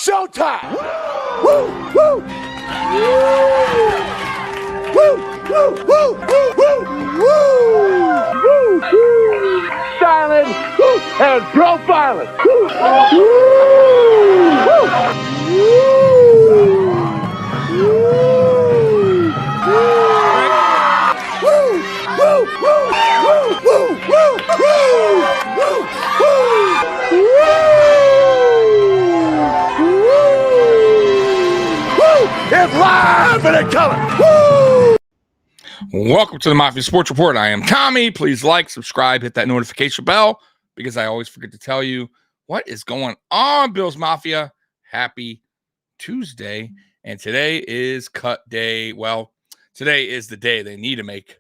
showtime. Woo, woo. Woo, woo, woo, woo, woo, woo, woo. Silent and profiling. Woo, it's live and in color. Woo! Welcome to the Mafia Sports Report. I am Tommy. Please like, subscribe, hit that notification bell because I always forget to tell you what is going on, Bills Mafia. Happy Tuesday. And today is cut day. Well, today is the day they need to make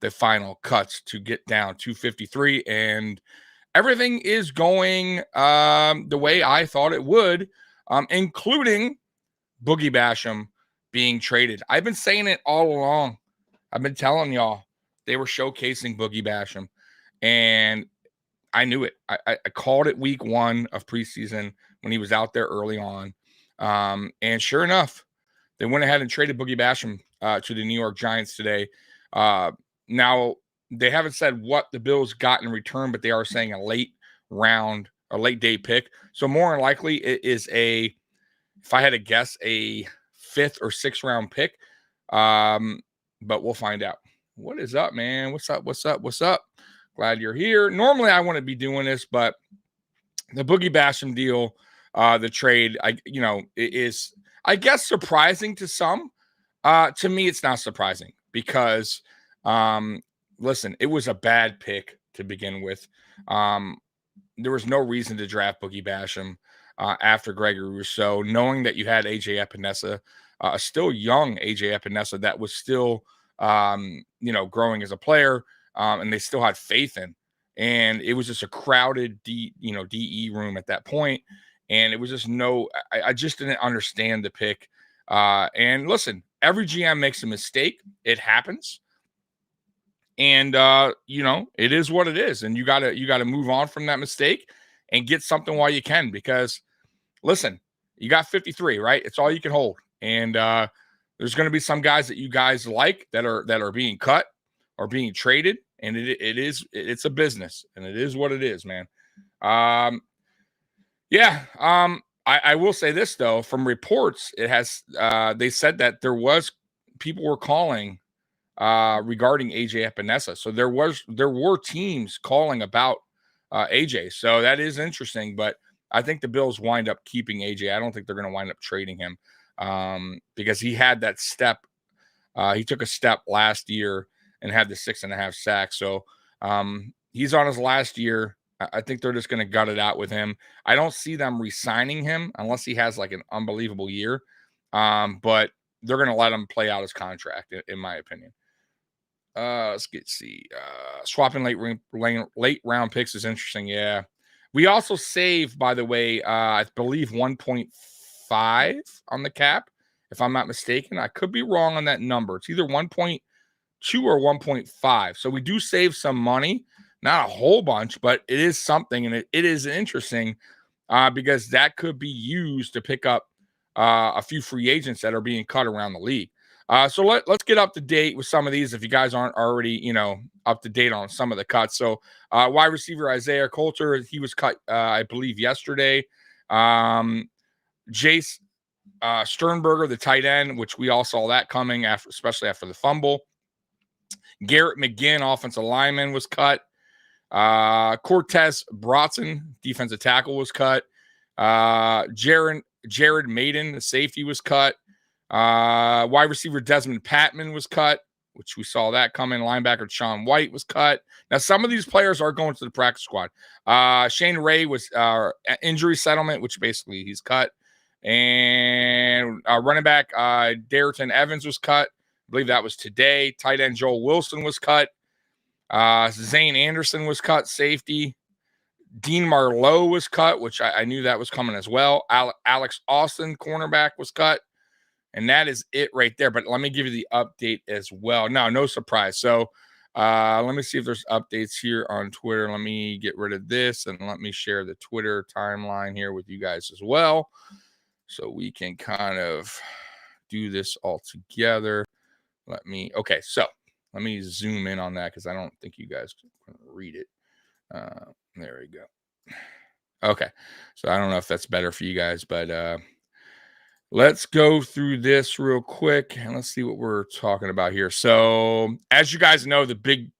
the final cuts to get down to 53. And everything is going the way I thought it would, including Boogie Basham being traded. I've been saying it all along. I've been telling y'all they were showcasing Boogie Basham, and I knew it. I called it week 1 of preseason when he was out there early on. And sure enough, they went ahead and traded Boogie Basham to the New York Giants today. Now, they haven't said what the Bills got in return, but they are saying a late day pick. So more than likely it is if I had to guess, a 5th or 6th round pick. But we'll find out. What is up, man? What's up? Glad you're here. Normally I wouldn't be doing this, but the Boogie Basham deal, the trade, it is, I guess, surprising to some. To me, it's not surprising because, listen, it was a bad pick to begin with. There was no reason to draft Boogie Basham after Gregory Rousseau, knowing that you had AJ Epinesa, a still young AJ Epinesa that was still, growing as a player, and they still had faith in. And it was just a crowded DE room at that point. And it was just I just didn't understand the pick. And listen, every GM makes a mistake. It happens. And, it is what it is. And you gotta move on from that mistake and get something while you can, because listen, you got 53, right? It's all you can hold. And there's going to be some guys that you guys like that are being cut or being traded. And it's a business, and it is what it is, man. I will say this though, from reports, it has, they said that people were calling regarding AJ Epinesa. So there were teams calling about AJ. So that is interesting, but I think the Bills wind up keeping AJ. I don't think they're going to wind up trading him because he had that step. He took a step last year and had the 6.5 sacks. So he's on his last year. I think they're just going to gut it out with him. I don't see them re-signing him unless he has like an unbelievable year. But they're going to let him play out his contract, in my opinion. Let's see. Swapping late round picks is interesting. Yeah. We also saved, by the way, I believe 1.5 on the cap, if I'm not mistaken. I could be wrong on that number. It's either 1.2 or 1.5. So we do save some money, not a whole bunch, but it is something, and it is interesting because that could be used to pick up a few free agents that are being cut around the league. So let's get up to date with some of these if you guys aren't already, up to date on some of the cuts. So wide receiver Isaiah Coulter, he was cut, I believe, yesterday. Jace Sternberger, the tight end, which we all saw that coming, especially after the fumble. Garrett McGinn, offensive lineman, was cut. Cortez Bronson, defensive tackle, was cut. Jared Maiden, the safety, was cut. Wide receiver Desmond Patman was cut, which we saw that coming. Linebacker Sean White was cut. Now, some of these players are going to the practice squad. Shane Ray was injury settlement, which basically he's cut. And running back Darrington Evans was cut. I believe that was today. Tight end Joel Wilson was cut. Zane Anderson was cut, safety. Dean Marlowe was cut, which I knew that was coming as well. Alex Austin, cornerback, was cut. And that is it right there. But let me give you the update as well. No surprise. So let me see if there's updates here on Twitter. Let me get rid of this and let me share the Twitter timeline here with you guys as well. so we can kind of do this all together. Okay, so let me zoom in on that because I don't think you guys can read it. There we go. Okay, so I don't know if that's better for you guys, but let's go through this real quick and let's see what we're talking about here. So, as you guys know, the big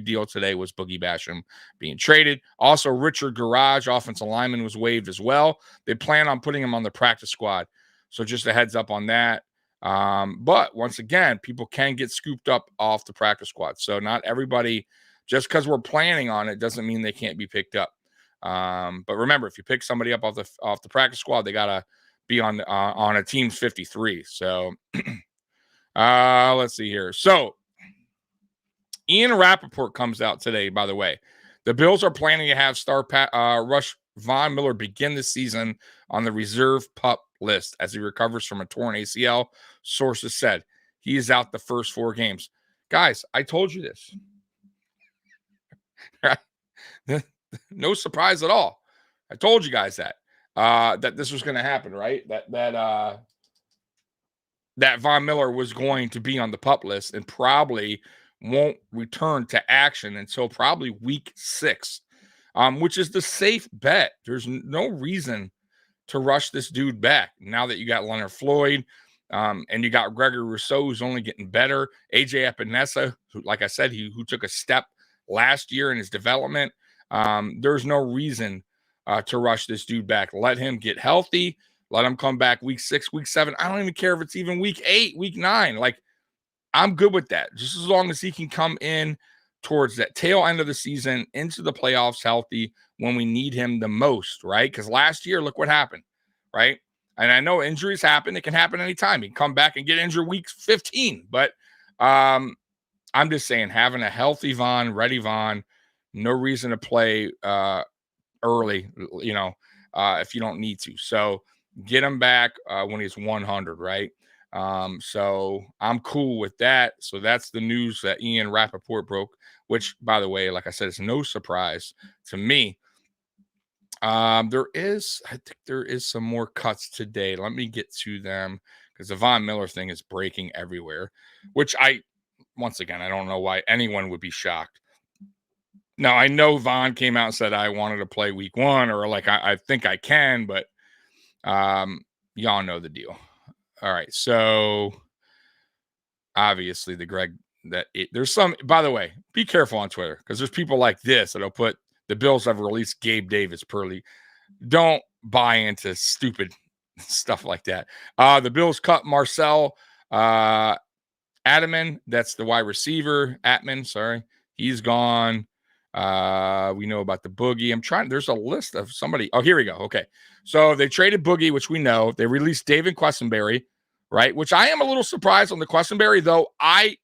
deal today was Boogie Basham being traded. Also, Richard Garage, offensive lineman, was waived as well. They plan on putting him on the practice squad. So, just a heads up on that. But once again, people can get scooped up off the practice squad. So, not everybody, just because we're planning on it, doesn't mean they can't be picked up. But remember, if you pick somebody up off the practice squad, they gotta be on a team's 53. So let's see here. So Ian Rappaport comes out today, by the way. The Bills are planning to have star rush Von Miller begin the season on the reserve pup list as he recovers from a torn ACL. Sources said he is out the first 4 games. Guys, I told you this. No surprise at all. I told you guys that this was going to happen, right? That Von Miller was going to be on the pup list and probably won't return to action until probably week 6, which is the safe bet. There's no reason to rush this dude back now that you got Leonard Floyd and you got Gregory Rousseau, who's only getting better. AJ Epinesa, who, like I said, who took a step last year in his development. There's no reason to rush this dude back. Let him get healthy. Let him come back week 6, week 7. I don't even care if it's even week 8, week 9. Like, I'm good with that. Just as long as he can come in towards that tail end of the season into the playoffs healthy when we need him the most, right? Because last year, look what happened, right? And I know injuries happen. It can happen anytime. He can come back and get injured week 15. But I'm just saying, having a healthy Von, ready Von, no reason to play early, if you don't need to. So get him back when he's 100, right? So I'm cool with that. So that's the news that Ian Rappaport broke, which, by the way, like I said, it's no surprise to me. I think there is some more cuts today. Let me get to them because the Von Miller thing is breaking everywhere, which once again, I don't know why anyone would be shocked. Now, I know Von came out and said, I wanted to play week 1 or like, I think I can, but y'all know the deal. All right. So obviously there's some, by the way, be careful on Twitter because there's people like this that'll put the Bills have released Gabe Davis Purley. Don't buy into stupid stuff like that. The Bills cut Marcel Atman. That's the wide receiver. Atman, sorry. He's gone. We know about the Boogie. There's a list of somebody. Oh, here we go. Okay. So they traded Boogie, which we know. They released David Quessenberry, right? Which I am a little surprised on the Quessenberry, though. I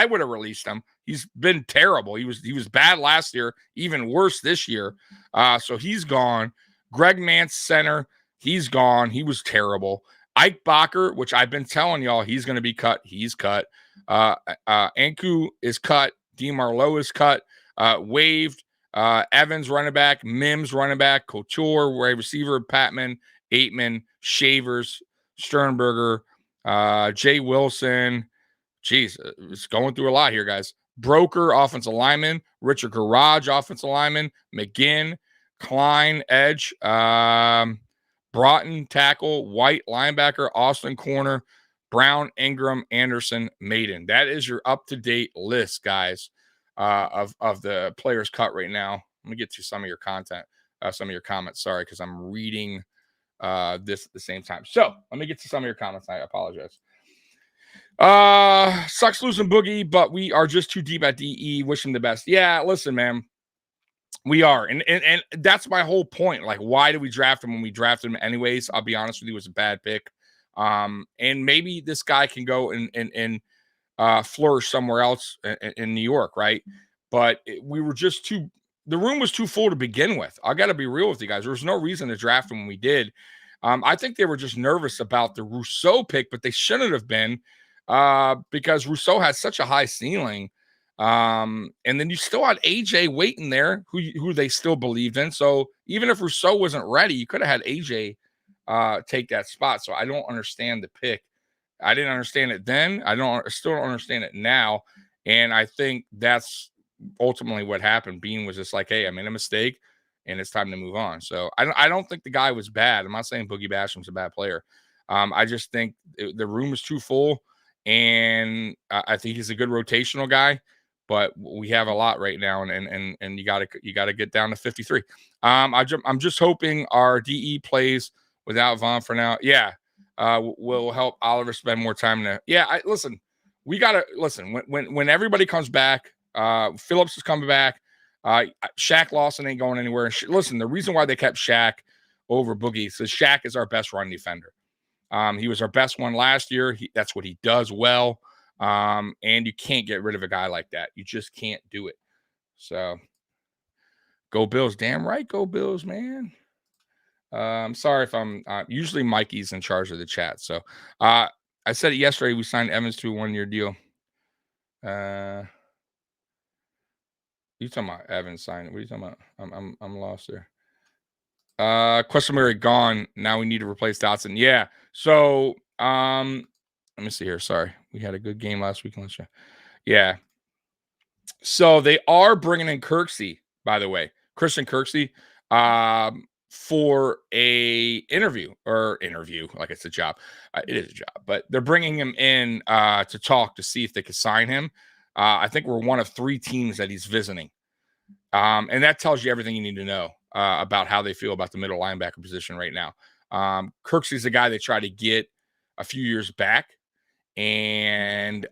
would have released him. He's been terrible. He was bad last year, even worse this year. So he's gone. Greg Mance, center, he's gone. He was terrible. Ike Bacher, which I've been telling y'all, he's going to be cut. He's cut. Anku is cut. DeMarlo is cut. Waived. Evans, running back. Mims, running back. Couture, wide receiver. Patman, Aitman, Shavers, Sternberger, Jay Wilson. Jeez, it's going through a lot here, guys. Broker, offensive lineman. Richard Garage, offensive lineman. McGinn, Klein, edge. Broughton, tackle. White, linebacker. Austin, corner. Brown, Ingram, Anderson, Maiden. That is your up-to-date list, guys, of the players cut right now. Let me get to some of your content, some of your comments. Sorry, because I'm reading this at the same time. So let me get to some of your comments. I apologize. Sucks losing Boogie, but we are just too deep at DE. Wish him the best. Yeah, listen, man. We are. And that's my whole point. Like, why did we draft him when we drafted him anyways? I'll be honest with you, it was a bad pick. And maybe this guy can go and flourish somewhere else in New York, right? But we were just the room was too full to begin with. I got to be real with you guys. There was no reason to draft him when we did. I think they were just nervous about the Rousseau pick, but they shouldn't have been because Rousseau had such a high ceiling. And then you still had AJ waiting there, who they still believed in. So even if Rousseau wasn't ready, you could have had AJ take that spot. So I don't understand the pick. I didn't understand it then. I still don't understand it now. And I think that's ultimately what happened. Bean was just like, hey, I made a mistake and it's time to move on. So I don't think the guy was bad. I'm not saying Boogie Basham's a bad player. I just think the room is too full, and I think he's a good rotational guy, but we have a lot right now, and you gotta get down to 53. I'm just hoping our DE plays without Vaughn for now. Yeah, will help Oliver spend more time there. Yeah, listen. We gotta listen when everybody comes back. Phillips is coming back. Shaq Lawson ain't going anywhere. Listen, the reason why they kept Shaq over Boogie is Shaq is our best run defender. He was our best one last year. That's what he does well. And you can't get rid of a guy like that. You just can't do it. So go Bills. Damn right. Go Bills, man. I'm sorry if I'm usually Mikey's in charge of the chat. So I said it yesterday. We signed Evans to a 1-year deal. You talking about Evans signing? What are you talking about? I'm lost there. Question Mary gone. Now we need to replace Dodson. Yeah. So let me see here. Sorry, we had a good game last week. Yeah. So they are bringing in Kirksey, by the way, Christian Kirksey, for a interview, like it's a job. It is a job, but they're bringing him in to talk to see if they could sign him. I think we're one of 3 teams that he's visiting. And that tells you everything you need to know about how they feel about the middle linebacker position right now. Kirksey's a guy they tried to get a few years back, and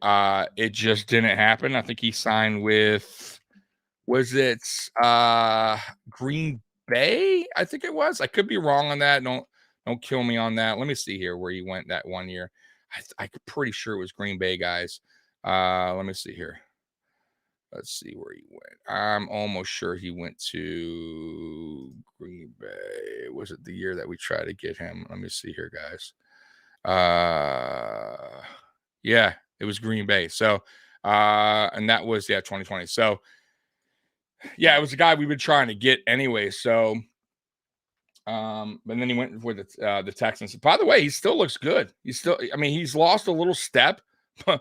it just didn't happen. I think he signed with, was it Green Bay? I think it was. I could be wrong on that. Don't kill me on that. Let me see here where he went that 1 year. I'm pretty sure it was Green Bay, guys. Let me see here. Let's see where he went. I'm almost sure he went to Green Bay. Was it the year that we tried to get him? Let me see here, guys. Yeah, it was Green Bay. So, and that was 2020. So, yeah, it was a guy we've been trying to get anyway. So, but then he went with the Texans. By the way, he still looks good. He's lost a little step, but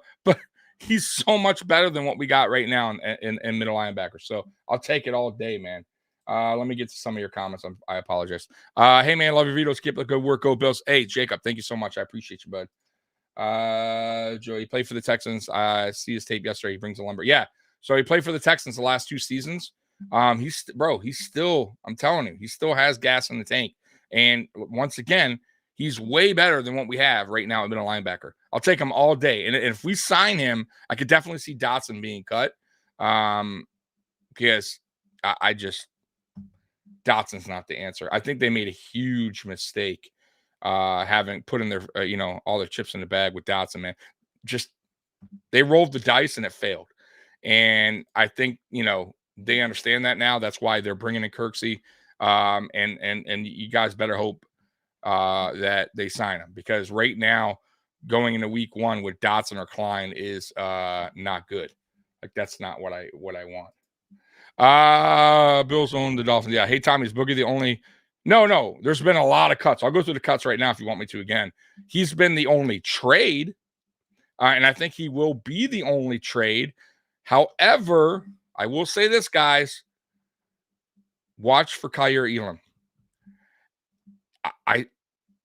he's so much better than what we got right now in middle linebacker. So I'll take it all day, man. Let me get to some of your comments. I apologize. Hey, man, love your videos. Keep the good work. Go Bills. Hey, Jacob, thank you so much. I appreciate you, bud. Joe, he played for the Texans. I see his tape yesterday. He brings a lumber. Yeah. So he played for the Texans the last 2 seasons. He's still, I'm telling you, he still has gas in the tank. And once again, he's way better than what we have right now at middle linebacker. I'll take him all day. And if we sign him, I could definitely see Dodson being cut. Because Dodson's not the answer. I think they made a huge mistake having put in their, all their chips in the bag with Dodson, man. Just, they rolled the dice and it failed. And I think, they understand that now. That's why they're bringing in Kirksey. And you guys better hope that they sign him, because right now going into week 1 with Dodson or Klein is not good. Like, that's not what I want. Bills own the Dolphins. Yeah. Hey, Tommy, is Boogie the only? No. There's been a lot of cuts. I'll go through the cuts right now if you want me to again. He's been the only trade, and I think he will be the only trade. However, I will say this, guys. Watch for Kaiir Elam.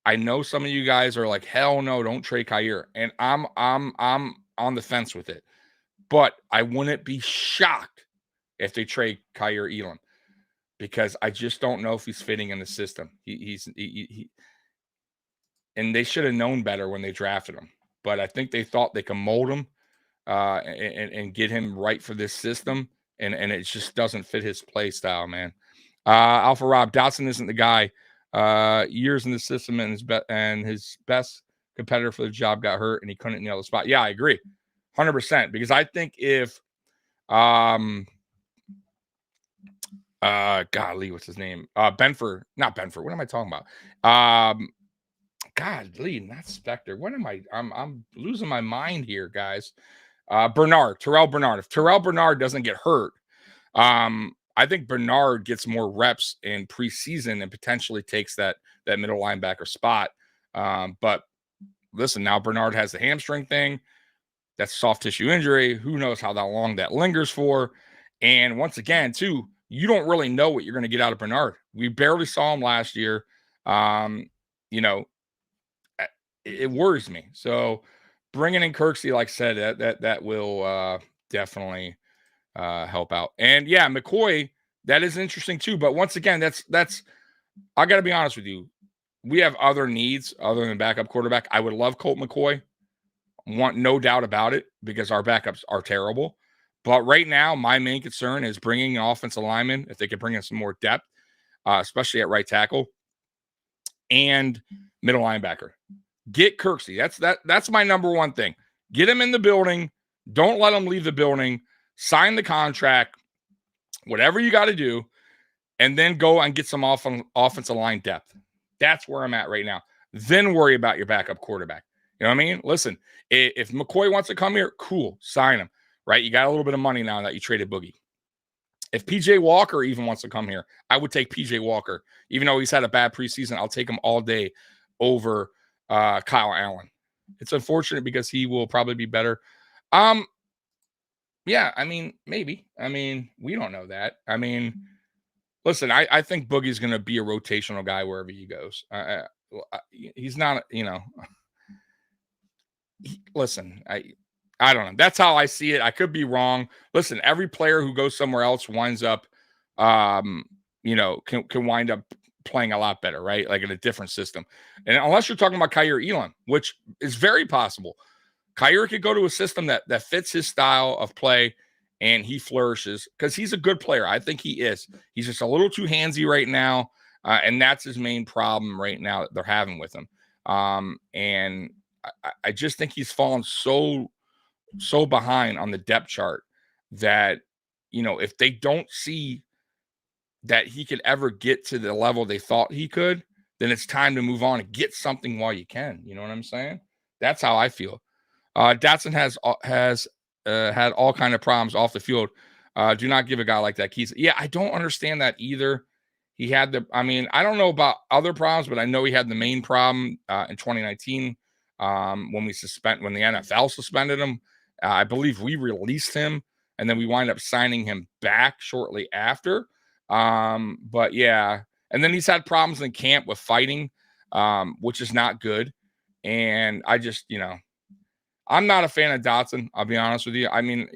I know some of you guys are like, hell no, don't trade Kaiir. And I'm on the fence with it. But I wouldn't be shocked if they trade Kaiir Elam, because I just don't know if he's fitting in the system. And they should have known better when they drafted him. But I think they thought they could mold him and get him right for this system. And it just doesn't fit his play style, man. Alpha Rob, Dodson isn't the guy. Years in the system, and his best competitor for the job got hurt and he couldn't nail the spot. Yeah, I agree 100%, because I think if golly, what's his name? Not Benford. What am I talking about? Golly, not Spector. What am I? I'm losing my mind here, guys. Terrell Bernard. If Terrell Bernard doesn't get hurt, I think Bernard gets more reps in preseason and potentially takes that middle linebacker spot. But listen, now Bernard has the hamstring thing. That's a soft tissue injury. Who knows how long that lingers for? And once again, too, you don't really know what you're going to get out of Bernard. We barely saw him last year. You know, it worries me. So bringing in Kirksey, like I said, that will definitely help out. And yeah, McCoy, that is interesting too. But once again, that's I got to be honest with you. We have other needs other than backup quarterback. I would love Colt McCoy. Want no doubt about it, because our backups are terrible. But right now, my main concern is bringing an offensive lineman, if they could bring in some more depth, especially at right tackle and middle linebacker. Get Kirksey. That's my number one thing. Get him in the building. Don't let him leave the building. Sign the contract, whatever you got to do, and then go and get some offensive line depth. That's where I'm at right now. Then worry about your backup quarterback. You know what I mean? Listen, if McCoy wants to come here, cool, sign him, right? You got a little bit of money now that you traded Boogie. If PJ Walker even wants to come here, I would take PJ Walker. Even though he's had a bad preseason, I'll take him all day over Kaiir Elam. It's unfortunate because he will probably be better. Yeah, I mean, maybe. I mean, we don't know that. I mean, listen, I think Boogie's going to be a rotational guy wherever he goes. He's not, you know. Listen, I don't know. That's how I see it. I could be wrong. Listen, every player who goes somewhere else winds up, you know, can wind up playing a lot better, right? Like in a different system. And unless you're talking about Kaiir Elam, which is very possible. Kaiir could go to a system that fits his style of play and he flourishes because he's a good player. I think he is. He's just a little too handsy right now. And that's his main problem right now that they're having with him. And I just think he's fallen so behind on the depth chart that, you know, if they don't see that he could ever get to the level they thought he could, then it's time to move on and get something while you can. You know what I'm saying? That's how I feel. Dodson has had all kind of problems off the field. Do not give a guy like that keys. Yeah, I don't understand that either. He had I don't know about other problems, but I know he had the main problem in 2019 when the NFL suspended him. I believe we released him and then we wind up signing him back shortly after. But yeah, and then he's had problems in camp with fighting, which is not good. And I just, you know, I'm not a fan of Dodson. I'll be honest with you. I mean,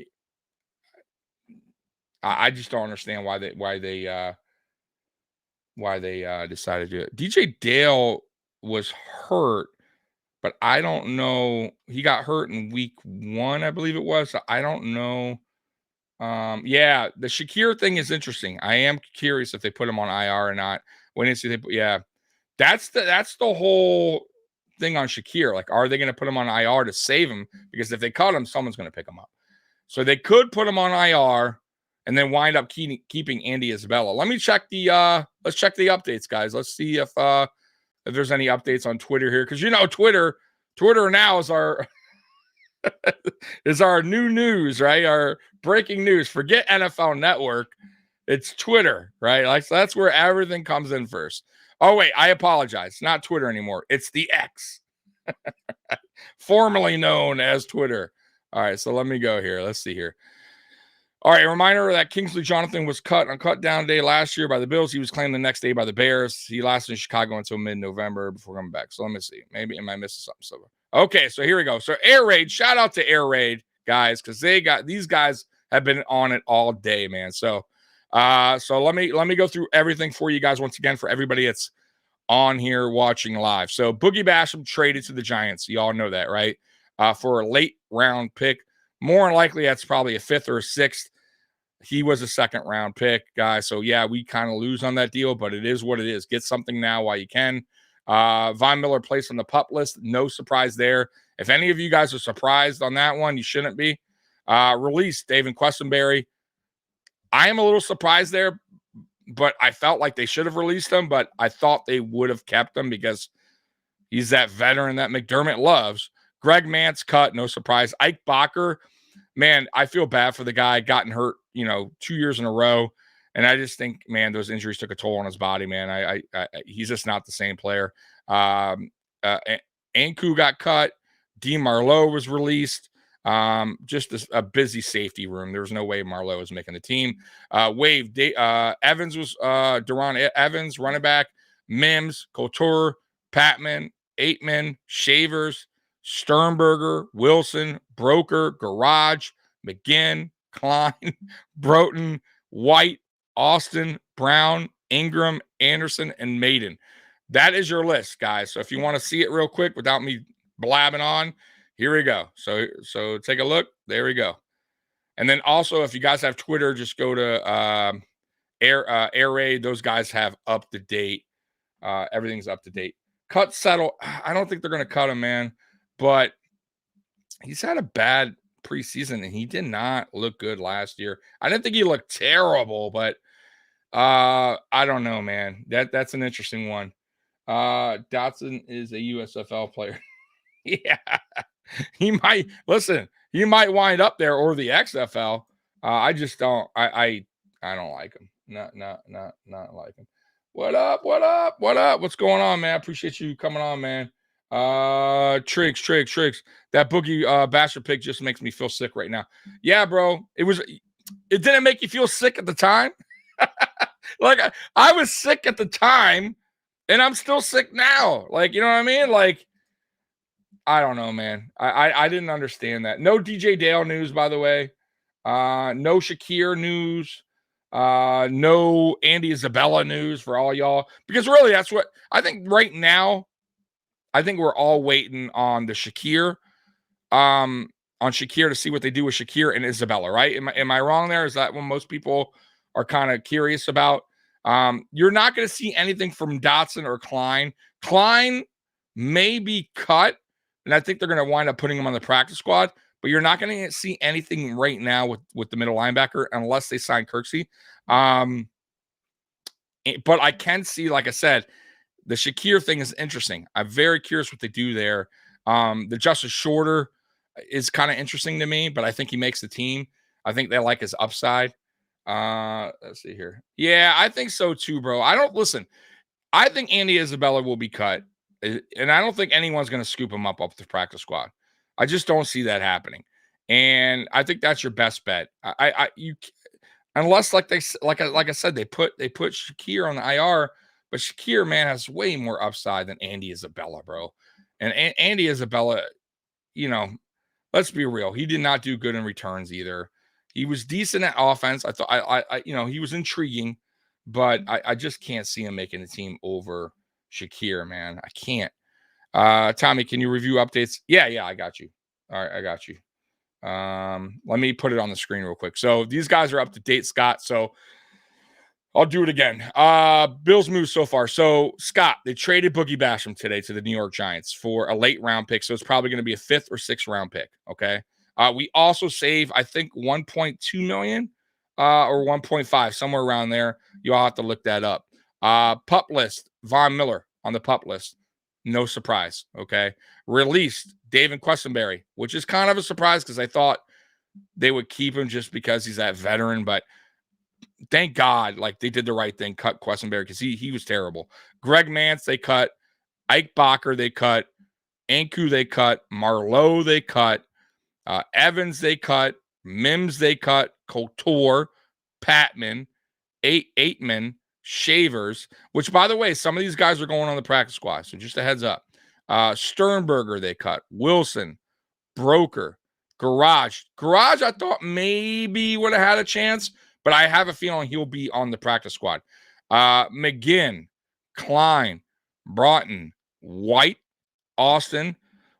I just don't understand why they decided to do it. DJ Dale was hurt, but I don't know. He got hurt in week 1, I believe it was. So I don't know. Yeah, the Shakir thing is interesting. I am curious if they put him on IR or not. That's the whole thing on Shakir. Like, are they going to put him on IR to save him? Because if they cut him, someone's going to pick him up. So they could put him on IR and then wind up keeping Andy Isabella. Let me check let's check the updates, guys. Let's see if there's any updates on Twitter here. Because, you know, Twitter now is our is our new news, right? Our breaking news. Forget NFL Network. It's Twitter, right? Like, so that's where everything comes in first. Oh, wait, I apologize. It's not Twitter anymore. It's the X, formerly known as Twitter. All right, so let me go here. Let's see here. All right, a reminder that Kingsley Jonathan was cut on cut down day last year by the Bills. He was claimed the next day by the Bears. He lasted in Chicago until mid-November before coming back. So let me see. Maybe am I missing something? Okay, so here we go. So Air Raid, shout out to Air Raid guys, because these guys have been on it all day, man. So let me go through everything for you guys once again for everybody that's on here watching live. So Boogie Basham traded to the Giants. You all know that, right? For a late round pick. More than likely, that's probably a 5th or a 6th. He was a 2nd round pick, guys. So yeah, we kind of lose on that deal, but it is what it is. Get something now while you can. Von Miller placed on the PUP list. No surprise there. If any of you guys are surprised on that one, you shouldn't be. Released David Questenberry. I am a little surprised there, but I felt like they should have released him, but I thought they would have kept him because he's that veteran that McDermott loves. Greg Mance cut, no surprise. Ike Bacher, man, I feel bad for the guy. Gotten hurt, 2 years in a row. And I just think, man, those injuries took a toll on his body, man. He's just not the same player. Anku got cut. DeMarlo was released. Just a busy safety room. There was no way Marlowe was making the team. Evans was Deron Evans, running back. Mims, Couture, Patman, Aitman, Shavers, Sternberger, Wilson, Broker, Garage, McGinn, Klein, Broughton, White, Austin, Brown, Ingram, Anderson, and Maiden. That is your list, guys. So if you want to see it real quick without me blabbing on, here we go. So take a look. There we go. And then also, if you guys have Twitter, just go to Air Raid. Those guys have up to date. Everything's up to date. Cut Settle. I don't think they're going to cut him, man. But he's had a bad preseason, and he did not look good last year. I didn't think he looked terrible, but I don't know, man. That's an interesting one. Dodson is a USFL player. Yeah. He might wind up there or the XFL. I just don't. I don't like him. Not like him. What up? What's going on, man? I appreciate you coming on, man. Tricks. That Boogie Basham pick just makes me feel sick right now. Yeah, bro. It didn't make you feel sick at the time. Like I was sick at the time, and I'm still sick now. Like, you know what I mean? Like, I don't know, man. I didn't understand that. No DJ Dale news, by the way. No Shakir news. No Andy Isabella news for all y'all. Because really, that's what I think right now. I think we're all waiting on the Shakir. On Shakir to see what they do with Shakir and Isabella, right? Am I wrong there? Is that what most people are kind of curious about? You're not going to see anything from Dodson or Klein. Klein may be cut, and I think they're going to wind up putting him on the practice squad, but you're not going to see anything right now with the middle linebacker unless they sign Kirksey. But I can see, like I said, the Shakir thing is interesting. I'm very curious what they do there. The Justice Shorter is kind of interesting to me, but I think he makes the team. I think they like his upside. Let's see here. Yeah, I think so too, bro. I think Andy Isabella will be cut, and I don't think anyone's going to scoop him up the practice squad. I just don't see that happening, and I think that's your best bet. Unless like I said, they put Shakir on the IR, but Shakir, man, has way more upside than Andy Isabella, bro. And Andy Isabella, let's be real, he did not do good in returns either. He was decent at offense. I thought he was intriguing, but I just can't see him making the team over Shakir, man. I can't. Tommy, can you review updates? Yeah, I got you. All right, I got you. Let me put it on the screen real quick. So these guys are up to date, Scott. So I'll do it again. Bills move so far. So Scott, they traded Boogie Basham today to the New York Giants for a late round pick. So it's probably going to be a 5th or 6th round pick. Okay. We also save, I think, 1.2 million or 1.5, somewhere around there. You all have to look that up. Pup list, Von Miller on the pup list. No surprise. Okay. Released David Quessenberry, which is kind of a surprise because I thought they would keep him just because he's that veteran, but thank God, like, they did the right thing, cut Quessenberry because he was terrible. Greg Mance, they cut. Ike Bacher, they cut. Anku, they cut. Marlowe, they cut. Evans, they cut. Mims, they cut. Couture, Patman, Aitman, Shavers, which, by the way, some of these guys are going on the practice squad, so just a heads up. Sternberger, they cut. Wilson, Broker, Garage, I thought maybe would have had a chance, but I have a feeling he'll be on the practice squad. McGinn, Klein, Broughton, White, Austin,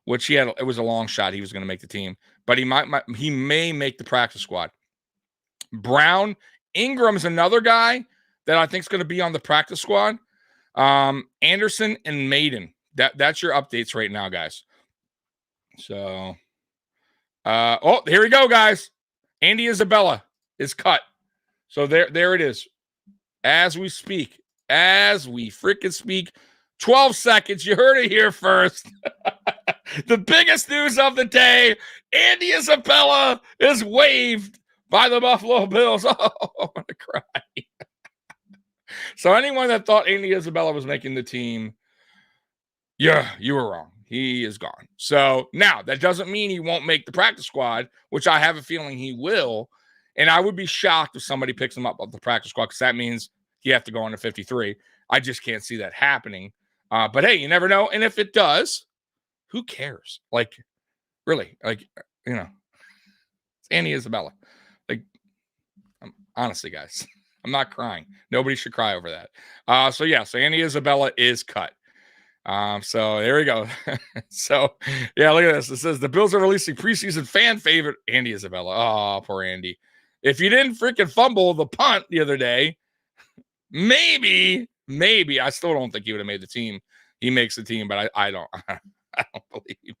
which it was a long shot. He was going to make the team, but he may make the practice squad. Brown, Ingram's another guy that I think is going to be on the practice squad. Anderson and Maiden. That's your updates right now, guys. So, here we go, guys. Andy Isabella is cut. So there it is. As we freaking speak, 12 seconds. You heard it here first. The biggest news of the day: Andy Isabella is waived by the Buffalo Bills. Oh, I want to cry. So anyone that thought Andy Isabella was making the team, yeah, you were wrong. He is gone. So now that doesn't mean he won't make the practice squad, which I have a feeling he will. And I would be shocked if somebody picks him up off the practice squad because that means he have to go on to 53. I just can't see that happening. But hey, you never know. And if it does, who cares? Like, really, like, it's Andy Isabella. Like, honestly, guys, I'm not crying. Nobody should cry over that. So Andy Isabella is cut. So there we go. So yeah, look at this. It says the Bills are releasing preseason fan favorite Andy Isabella. Oh, poor Andy. If you didn't freaking fumble the punt the other day, maybe I still don't think he would have made the team. He makes the team, but I don't. I don't believe he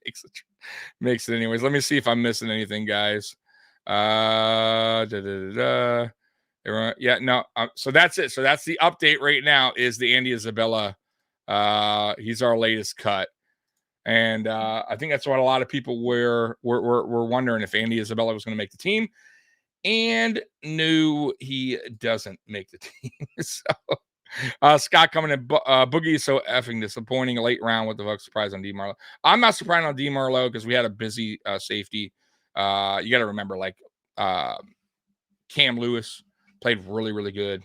makes it anyways. Let me see if I'm missing anything, guys. Yeah, no. So that's it. So that's the update right now. Is the Andy Isabella? He's our latest cut, and I think that's what a lot of people were wondering if Andy Isabella was going to make the team, and no, he doesn't make the team. So Scott coming in, Boogie is so effing disappointing. A late round. What the fuck? Surprise on D Marlowe. I'm not surprised on D Marlowe because we had a busy safety. You got to remember, like Cam Lewis played really, really good.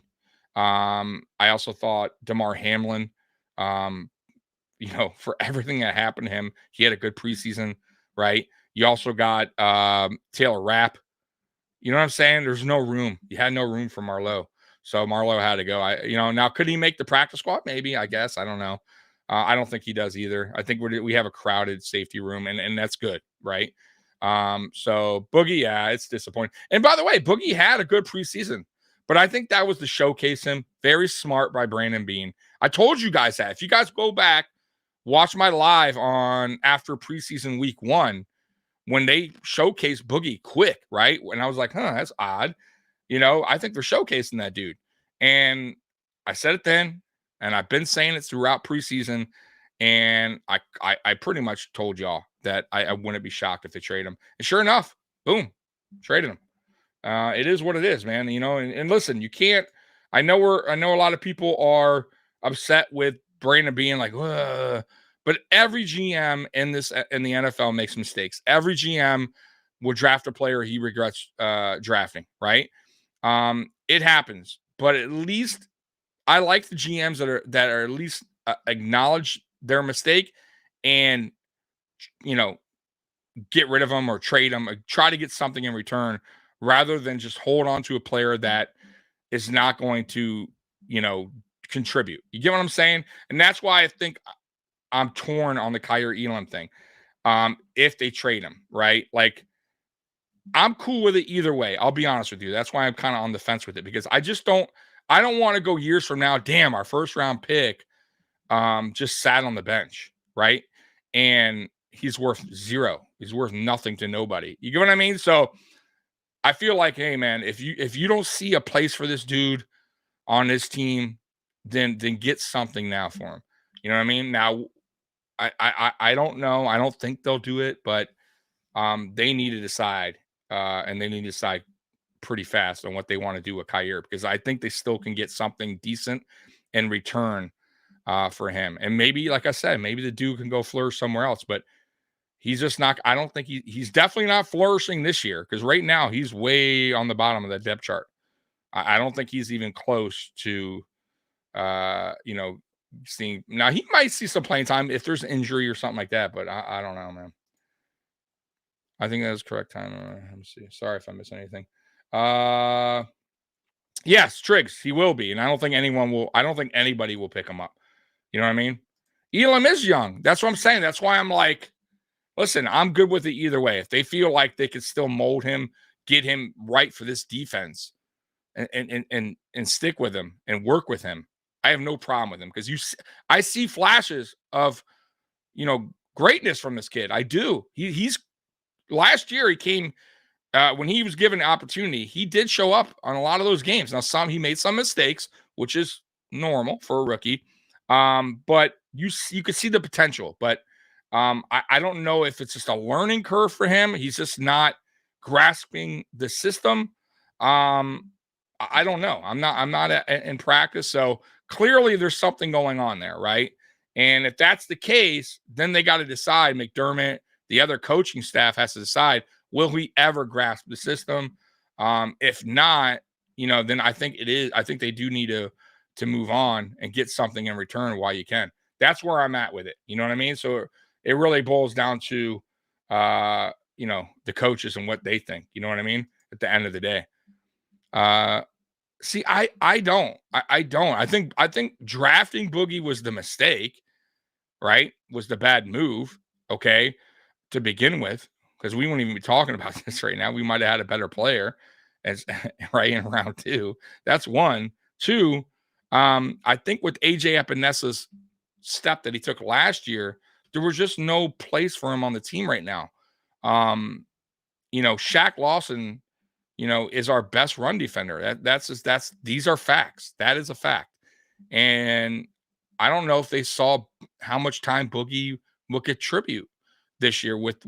I also thought Damar Hamlin. For everything that happened to him, he had a good preseason, right? You also got Taylor Rapp. You know what I'm saying? There's no room. You had no room for Marlowe. So Marlowe had to go. Now could he make the practice squad? Maybe, I guess. I don't know. I don't think he does either. I think we have a crowded safety room, and that's good, right? So Boogie, yeah, it's disappointing. And by the way, Boogie had a good preseason, but I think that was to showcase him. Very smart by Brandon Beane. I told you guys that. If you guys go back, watch my live on after preseason week 1 when they showcased Boogie quick, right? And I was like, that's odd. I think they're showcasing that dude. And I said it then, and I've been saying it throughout preseason. And I pretty much told y'all that I wouldn't be shocked if they trade him. And sure enough, boom, traded him. It is what it is, man. And listen, you can't. I know a lot of people are upset with Brandon being like, ugh. But every GM in the NFL makes mistakes. Every GM will draft a player he regrets drafting, right? It happens, but at least I like the GMs that are at least acknowledge their mistake and get rid of them or trade them, or try to get something in return, rather than just hold on to a player that is not going to contribute. You get what I'm saying? And that's why I think I'm torn on the Kaiir Elam thing. If they trade him, right? Like, I'm cool with it either way. I'll be honest with you. That's why I'm kind of on the fence with it, because I don't want to go years from now. Damn, our first round pick just sat on the bench, right? And he's worth zero. He's worth nothing to nobody. You get what I mean? So I feel like, hey man, if you don't see a place for this dude on this team, then get something now for him. You know what I mean? Now, I don't know. I don't think they'll do it, but they need to decide, and they need to decide pretty fast on what they want to do with Kaiir, because I think they still can get something decent in return for him. And maybe, like I said, maybe the dude can go flourish somewhere else, but he's just not. I don't think he's definitely not flourishing this year, because right now he's way on the bottom of the depth chart. I don't think he's even close to, seeing. Now he might see some playing time if there's an injury or something like that, but I don't know, man. I think that is correct time. Let me see. Sorry if I missed anything. Yes, Triggs, he will be, and I don't think anybody will pick him up. You know what I mean? Elam is young. That's what I'm saying. That's why I'm like, listen, I'm good with it either way. If they feel like they could still mold him, get him right for this defense, and stick with him and work with him, I have no problem with him, because I see flashes of greatness from this kid. I do. He's last year he came when he was given the opportunity, he did show up on a lot of those games. Now he made some mistakes, which is normal for a rookie. But you could see the potential, but I don't know if it's just a learning curve for him. He's just not grasping the system. I don't know. I'm not in practice. So clearly there's something going on there, right? And if that's the case, then they got to decide. McDermott, the other coaching staff has to decide, will he ever grasp the system? If not, then I think they do need to move on and get something in return while you can. That's where I'm at with it. You know what I mean? So it really boils down to the coaches and what they think. You know what I mean? At the end of the day. See, I don't. I don't. I think drafting Boogie was the mistake, right? Was the bad move, okay, to begin with, because we wouldn't even be talking about this right now. We might have had a better player as right in round 2. That's one. 2, I think with AJ Epenesa's step that he took last year, there was just no place for him on the team right now. Shaq Lawson, is our best run defender. These are facts. That is a fact. And I don't know if they saw how much time Boogie will contribute this year with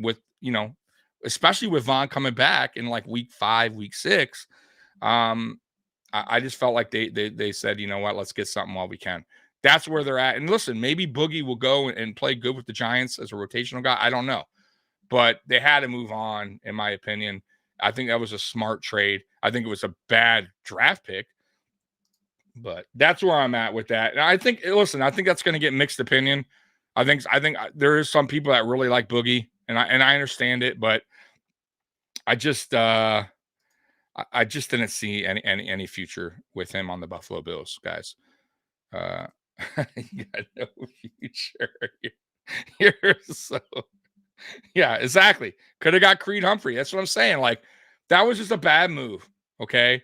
especially with Von coming back in like week 5, week 6. I just felt like they said, you know what, let's get something while we can. That's where they're at. And listen, maybe Boogie will go and play good with the Giants as a rotational guy. I don't know. But they had to move on, in my opinion. I think that was a smart trade. I think it was a bad draft pick. But that's where I'm at with that. And I think that's going to get mixed opinion. I think there is some people that really like Boogie, and I understand it, but I just didn't see any future with him on the Buffalo Bills, guys. You got no future. You're so yeah, exactly. Could have got Creed Humphrey. That's what I'm saying. Like, that was just a bad move. Okay.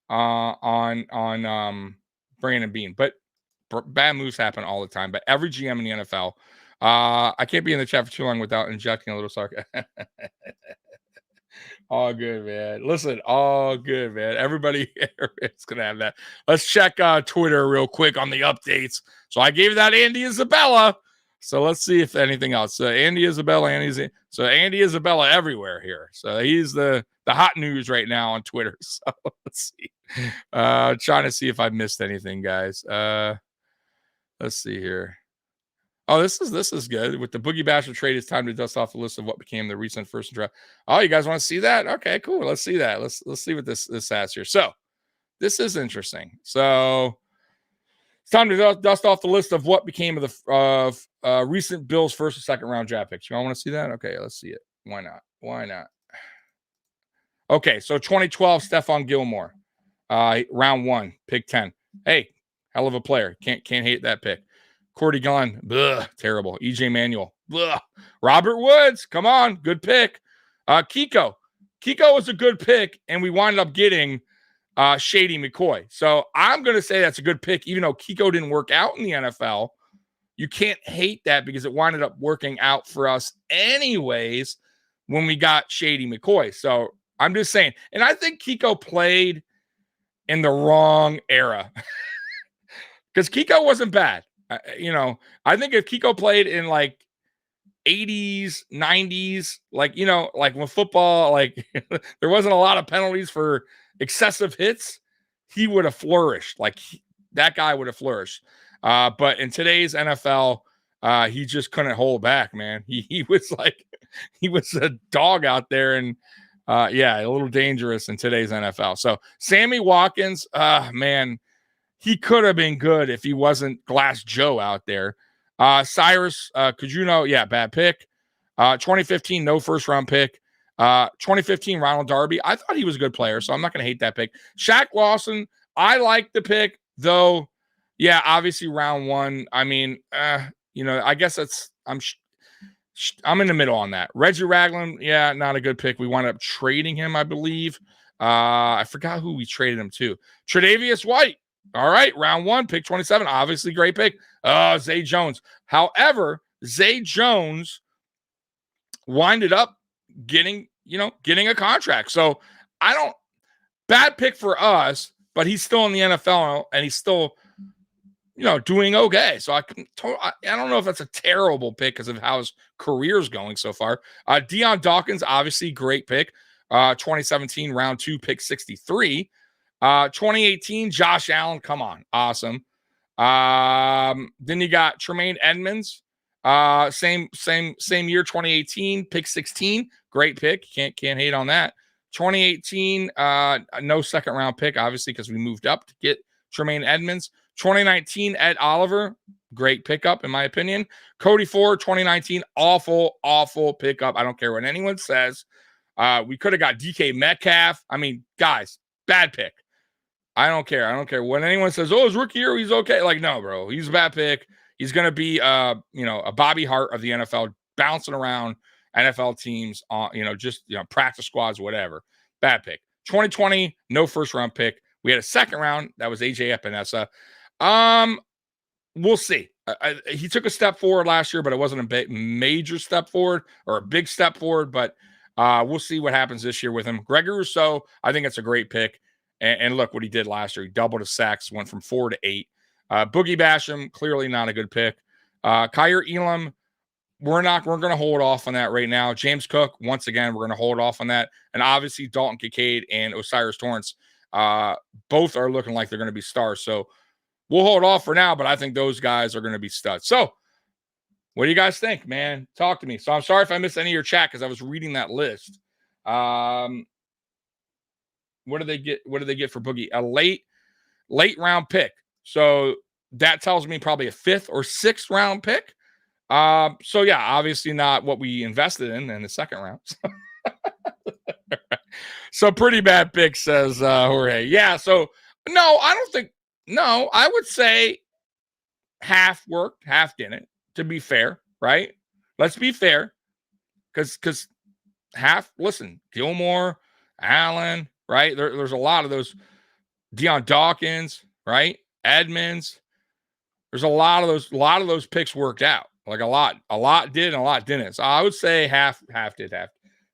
On Brandon Beane, but bad moves happen all the time. But every GM in the NFL, I can't be in the chat for too long without injecting a little sarcasm. All good, man. Listen, all good, man. Everybody here is gonna have that. Let's check Twitter real quick on the updates. So I gave that Andy Isabella. So let's see if anything else. Andy Isabella, Andy Isabella everywhere here. So he's the hot news right now on Twitter. So let's see. Trying to see if I missed anything, guys. Let's see here. Oh, this is good. With the Boogie Basham trade, it's time to dust off the list of what became the recent first draft. Oh, you guys want to see that? Okay, cool. Let's see that. Let's see what this has here. So this is interesting. So it's time to dust off the list of what became of the recent Bills first and second round draft picks. You all want to see that? Okay, let's see it. Why not? Okay, so 2012, Stephon Gilmore, round 1, pick 10. Hey, hell of a player. Can't hate that pick. Cordy Glenn, terrible. EJ Manuel, Robert Woods, come on, good pick. Kiko was a good pick, and we wound up getting Shady McCoy. So I'm going to say that's a good pick, even though Kiko didn't work out in the NFL. You can't hate that because it wound up working out for us anyways when we got Shady McCoy. So I'm just saying. And I think Kiko played in the wrong era because Kiko wasn't bad. I think if Kiko played in like 80s, 90s, like when football, like there wasn't a lot of penalties for excessive hits, he would have flourished. Like that guy would have flourished. But in today's NFL, he just couldn't hold back, man. He was a dog out there, and a little dangerous in today's NFL. So Sammy Watkins, man, he could have been good if he wasn't Glass Joe out there. Cyrus, bad pick. 2015, no first round pick. 2015, Ronald Darby. I thought he was a good player, so I'm not going to hate that pick. Shaq Lawson, I like the pick, though. Yeah, obviously round 1. I mean, I guess I'm in the middle on that. Reggie Ragland, yeah, not a good pick. We wound up trading him, I believe. I forgot who we traded him to. Tre'Davious White. All right, round 1, pick 27. Obviously, great pick. Zay Jones. However, Zay Jones winded up getting a contract. So bad pick for us, but he's still in the NFL and he's still, doing okay. So I don't know if that's a terrible pick because of how his career's going so far. Deion Dawkins, obviously great pick. 2017 round 2, pick 63. 2018, Josh Allen. Come on. Awesome. Then you got Tremaine Edmonds. Same year, 2018, pick 16. Great pick. Can't hate on that. 2018, no second round pick, obviously, because we moved up to get Tremaine Edmonds. 2019, Ed Oliver, great pickup, in my opinion. Cody Ford, 2019, awful pickup. I don't care what anyone says. We could have got DK Metcalf. I mean, guys, bad pick. I don't care. I don't care what anyone says. Oh, his rookie year, he's okay. Like, no, bro, he's a bad pick. He's going to be, a Bobby Hart of the NFL, bouncing around NFL teams on, practice squads, whatever. Bad pick. 2020, no first round pick. We had a second round. That was AJ Epinesa. We'll see. He took a step forward last year, but it wasn't a major step forward or a big step forward. But we'll see what happens this year with him. Gregory Rousseau, I think it's a great pick. And look what he did last year. He doubled his sacks, went from 4 to 8. Boogie Basham, clearly not a good pick. Kaiir Elam, we're going to hold off on that right now. James Cook, once again, we're going to hold off on that. And obviously Dalton Kincaid and Osiris Torrance, both are looking like they're going to be stars. So we'll hold off for now, but I think those guys are going to be studs. So what do you guys think, man? Talk to me. So I'm sorry if I missed any of your chat because I was reading that list. What do they get? What do they get for Boogie? A late round pick. So that tells me probably a 5th or 6th round pick. So yeah, obviously not what we invested in the second round. So pretty bad pick, says Jorge. Yeah. So no, I don't think. No, I would say half worked, half didn't. To be fair, right? Let's be fair, because half. Listen, Gilmore, Allen. Right? There's a lot of those. Deion Dawkins, right? Edmonds. There's a lot of those picks worked out. Like a lot did and a lot didn't. So I would say half did,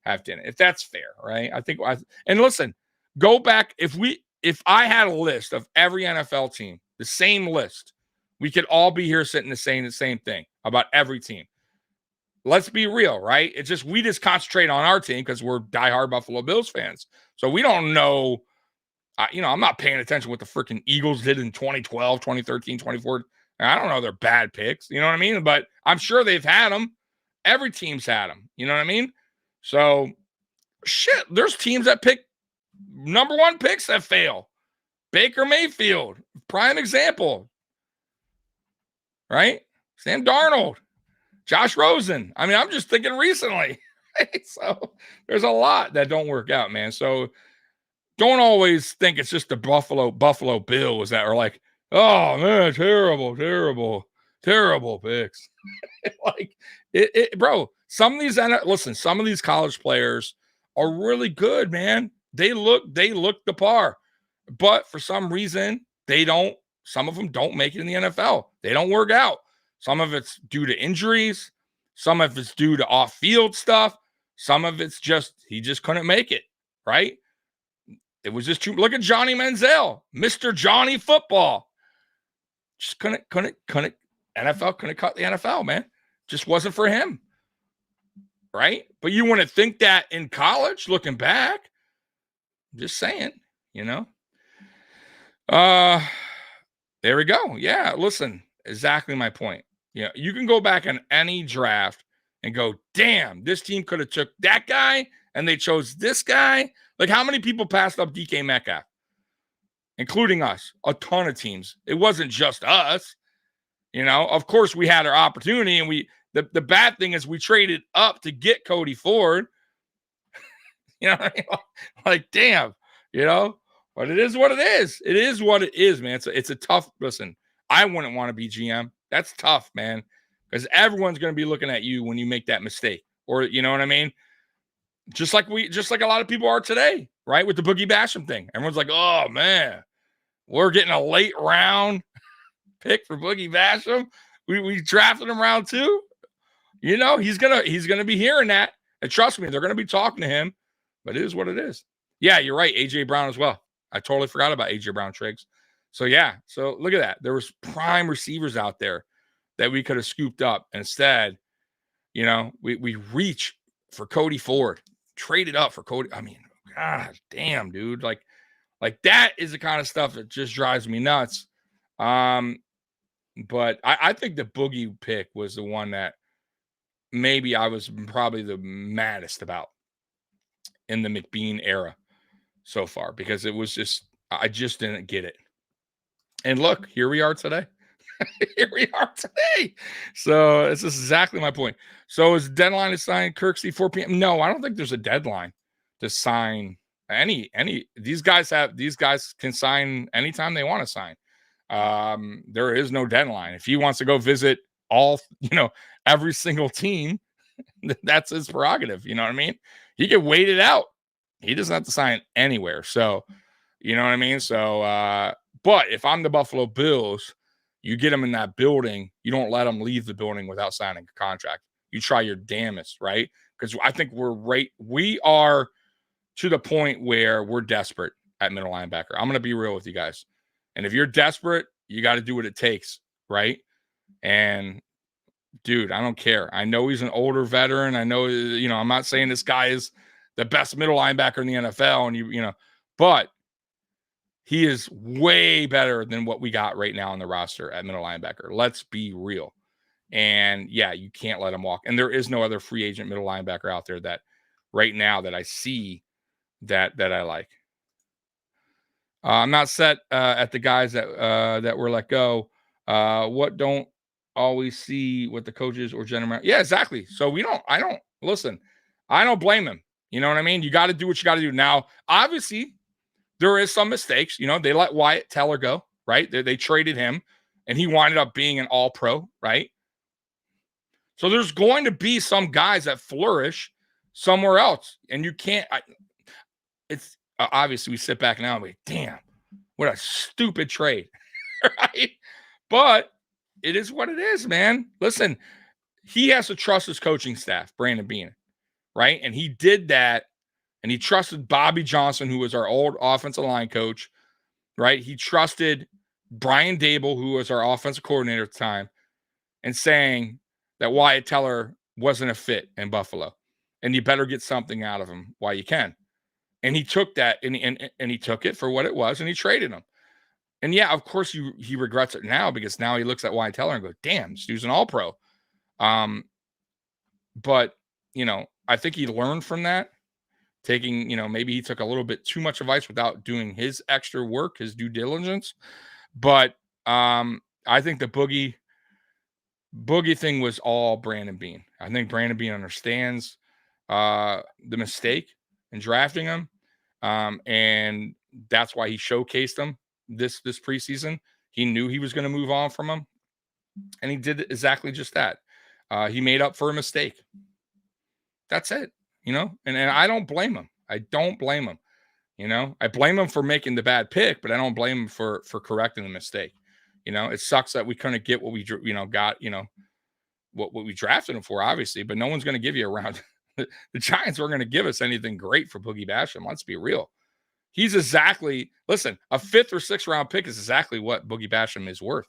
half didn't. If that's fair, right? I think. And listen, go back. If I had a list of every NFL team, the same list, we could all be here sitting saying the same thing about every team. Let's be real, right? It's just we just concentrate on our team because we're diehard Buffalo Bills fans. So we don't know, I'm not paying attention what the freaking Eagles did in 2012, 2013, 2014. I don't know their bad picks, you know what I mean? But I'm sure they've had them. Every team's had them, you know what I mean? So, shit, there's teams that pick number 1 picks that fail. Baker Mayfield, prime example, right? Sam Darnold. Josh Rosen. I mean, I'm just thinking recently. So there's a lot that don't work out, man. So don't always think it's just the Buffalo Bills that are like, oh man, terrible picks. Like bro, some of these college players are really good, man. They look the par, but for some reason some of them don't make it in the NFL. They don't work out. Some of it's due to injuries. Some of it's due to off-field stuff. Some of it's just he just couldn't make it, right? It was just too. Look at Johnny Manziel, Mr. Johnny Football. Just couldn't. NFL couldn't cut the NFL, man. Just wasn't for him, right? But you wouldn't think that in college, looking back. Just saying, There we go. Yeah, listen, exactly my point. Yeah, you can go back on any draft and go, damn, this team could have took that guy and they chose this guy. Like how many people passed up DK Metcalf, including us? A ton of teams. It wasn't just us. Of course we had our opportunity and the bad thing is we traded up to get Cody Ford. What I mean? Like, damn, but it is what it is. It is what it is, man. It's a tough, listen, I wouldn't want to be GM. That's tough, man, because everyone's going to be looking at you when you make that mistake, or you know what I mean? Just like a lot of people are today, right? With the Boogie Basham thing. Everyone's like, oh man, we're getting a late round pick for Boogie Basham. We drafted him round 2. He's gonna be hearing that. And trust me, they're gonna be talking to him, but it is what it is. Yeah, you're right. AJ Brown as well. I totally forgot about AJ Brown, Triggs. So yeah, so look at that. There was prime receivers out there that we could have scooped up. Instead, we reach for Cody Ford, traded up for Cody. I mean, god damn, dude. Like Like, that is the kind of stuff that just drives me nuts. But I think the Boogie pick was the one that maybe I was probably the maddest about in the McBean era so far, because it was just, I just didn't get it. And look, here we are today. Here we are today. So this is exactly my point. So is the deadline to sign Kirksey 4 p.m.? No, I don't think there's a deadline to sign any. These guys can sign anytime they want to sign. There is no deadline. If he wants to go visit all, every single team, that's his prerogative. You know what I mean? He can wait it out. He doesn't have to sign anywhere. So, you know what I mean? So, but if I'm the Buffalo Bills, you get him in that building, you don't let him leave the building without signing a contract. You try your damnest, right? Because I think we are to the point where we're desperate at middle linebacker. I'm going to be real with you guys. And if you're desperate, you got to do what it takes, right? And dude, I don't care. I know he's an older veteran. I know, I'm not saying this guy is the best middle linebacker in the NFL, and but he is way better than what we got right now on the roster at middle linebacker. Let's be real. And yeah, you can't let him walk. And there is no other free agent middle linebacker out there that right now that I see that I like. I'm not set at the guys that were let go. What don't always see what the coaches or general. Yeah, exactly. So I don't blame him. You know what I mean? You got to do what you got to do. Now, obviously, there is some mistakes. They let Wyatt Teller go, right? They traded him, and he wound up being an all-pro, right? So there's going to be some guys that flourish somewhere else, and you can't. It's obviously we sit back now and we, damn, what a stupid trade, right? But it is what it is, man. Listen, he has to trust his coaching staff, Brandon Beane, right? And he did that. And he trusted Bobby Johnson, who was our old offensive line coach, right? He trusted Brian Dable, who was our offensive coordinator at the time, and saying that Wyatt Teller wasn't a fit in Buffalo. And you better get something out of him while you can. And he took that, and he took it for what it was, and he traded him. And yeah, of course, he regrets it now, because now he looks at Wyatt Teller and goes, damn, this dude's an all-pro. But, I think he learned from that. Taking, maybe he took a little bit too much advice without doing his extra work, his due diligence. But I think the Boogie thing was all Brandon Beane. I think Brandon Beane understands the mistake in drafting him. And that's why he showcased him this preseason. He knew he was going to move on from him. And he did exactly just that. He made up for a mistake. That's it. And I don't blame him. I don't blame him. I blame him for making the bad pick, but I don't blame him for correcting the mistake. It sucks that we couldn't get what we, got, what we drafted him for, obviously, but no one's going to give you around. The Giants weren't going to give us anything great for Boogie Basham. Let's be real. He's exactly, listen, a 5th or 6th round pick is exactly what Boogie Basham is worth.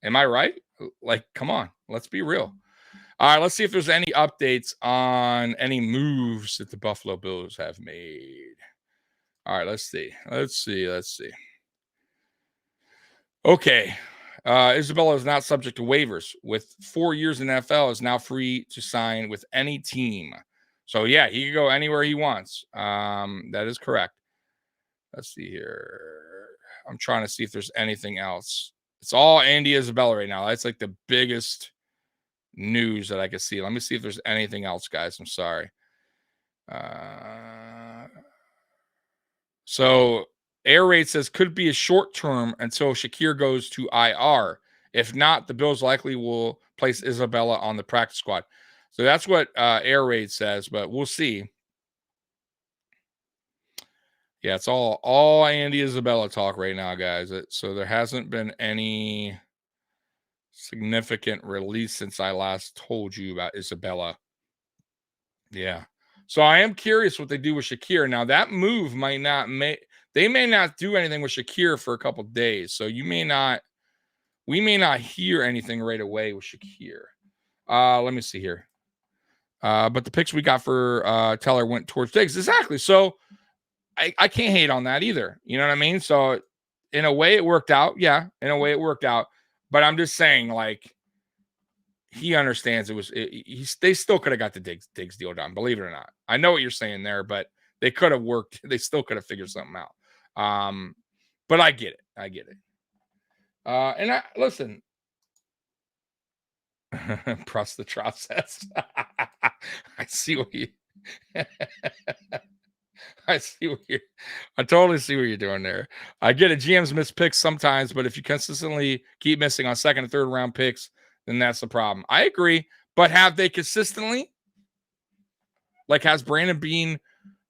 Am I right? Like, come on, let's be real. All right, let's see if there's any updates on any moves that the Buffalo Bills have made. All right, let's see. Okay. Isabella is not subject to waivers. With 4 years in NFL, is now free to sign with any team. So, yeah, he can go anywhere he wants. That is correct. Let's see here. I'm trying to see if there's anything else. It's all Andy Isabella right now. That's like the biggest news that I can see. Let me see if there's anything else, guys. I'm sorry. So Air Raid says could be a short term until Shakir goes to IR. If not, the Bills likely will place Isabella on the practice squad. So that's what Air Raid says, but we'll see. Yeah, it's all Andy Isabella talk right now, guys. So there hasn't been any significant release since I last told you about Isabella. Yeah. So I am curious what they do with Shakir. Now that move might not they may not do anything with Shakir for a couple days. So we may not hear anything right away with Shakir. Let me see here. But the picks we got for Teller went towards Diggs. Exactly. So I can't hate on that either. You know what I mean? So in a way it worked out. Yeah, in a way it worked out. But I'm just saying, like, he understands they still could have got the Diggs deal done, believe it or not. I know what you're saying there, but they could have worked. They still could have figured something out. But I get it. I get it. And I listen. Trust the process. I see what you. I totally see what you're doing there. I get it. GMs miss picks sometimes, but if you consistently keep missing on second and third round picks, then that's the problem. I agree, but have they consistently? Like, has Brandon Beane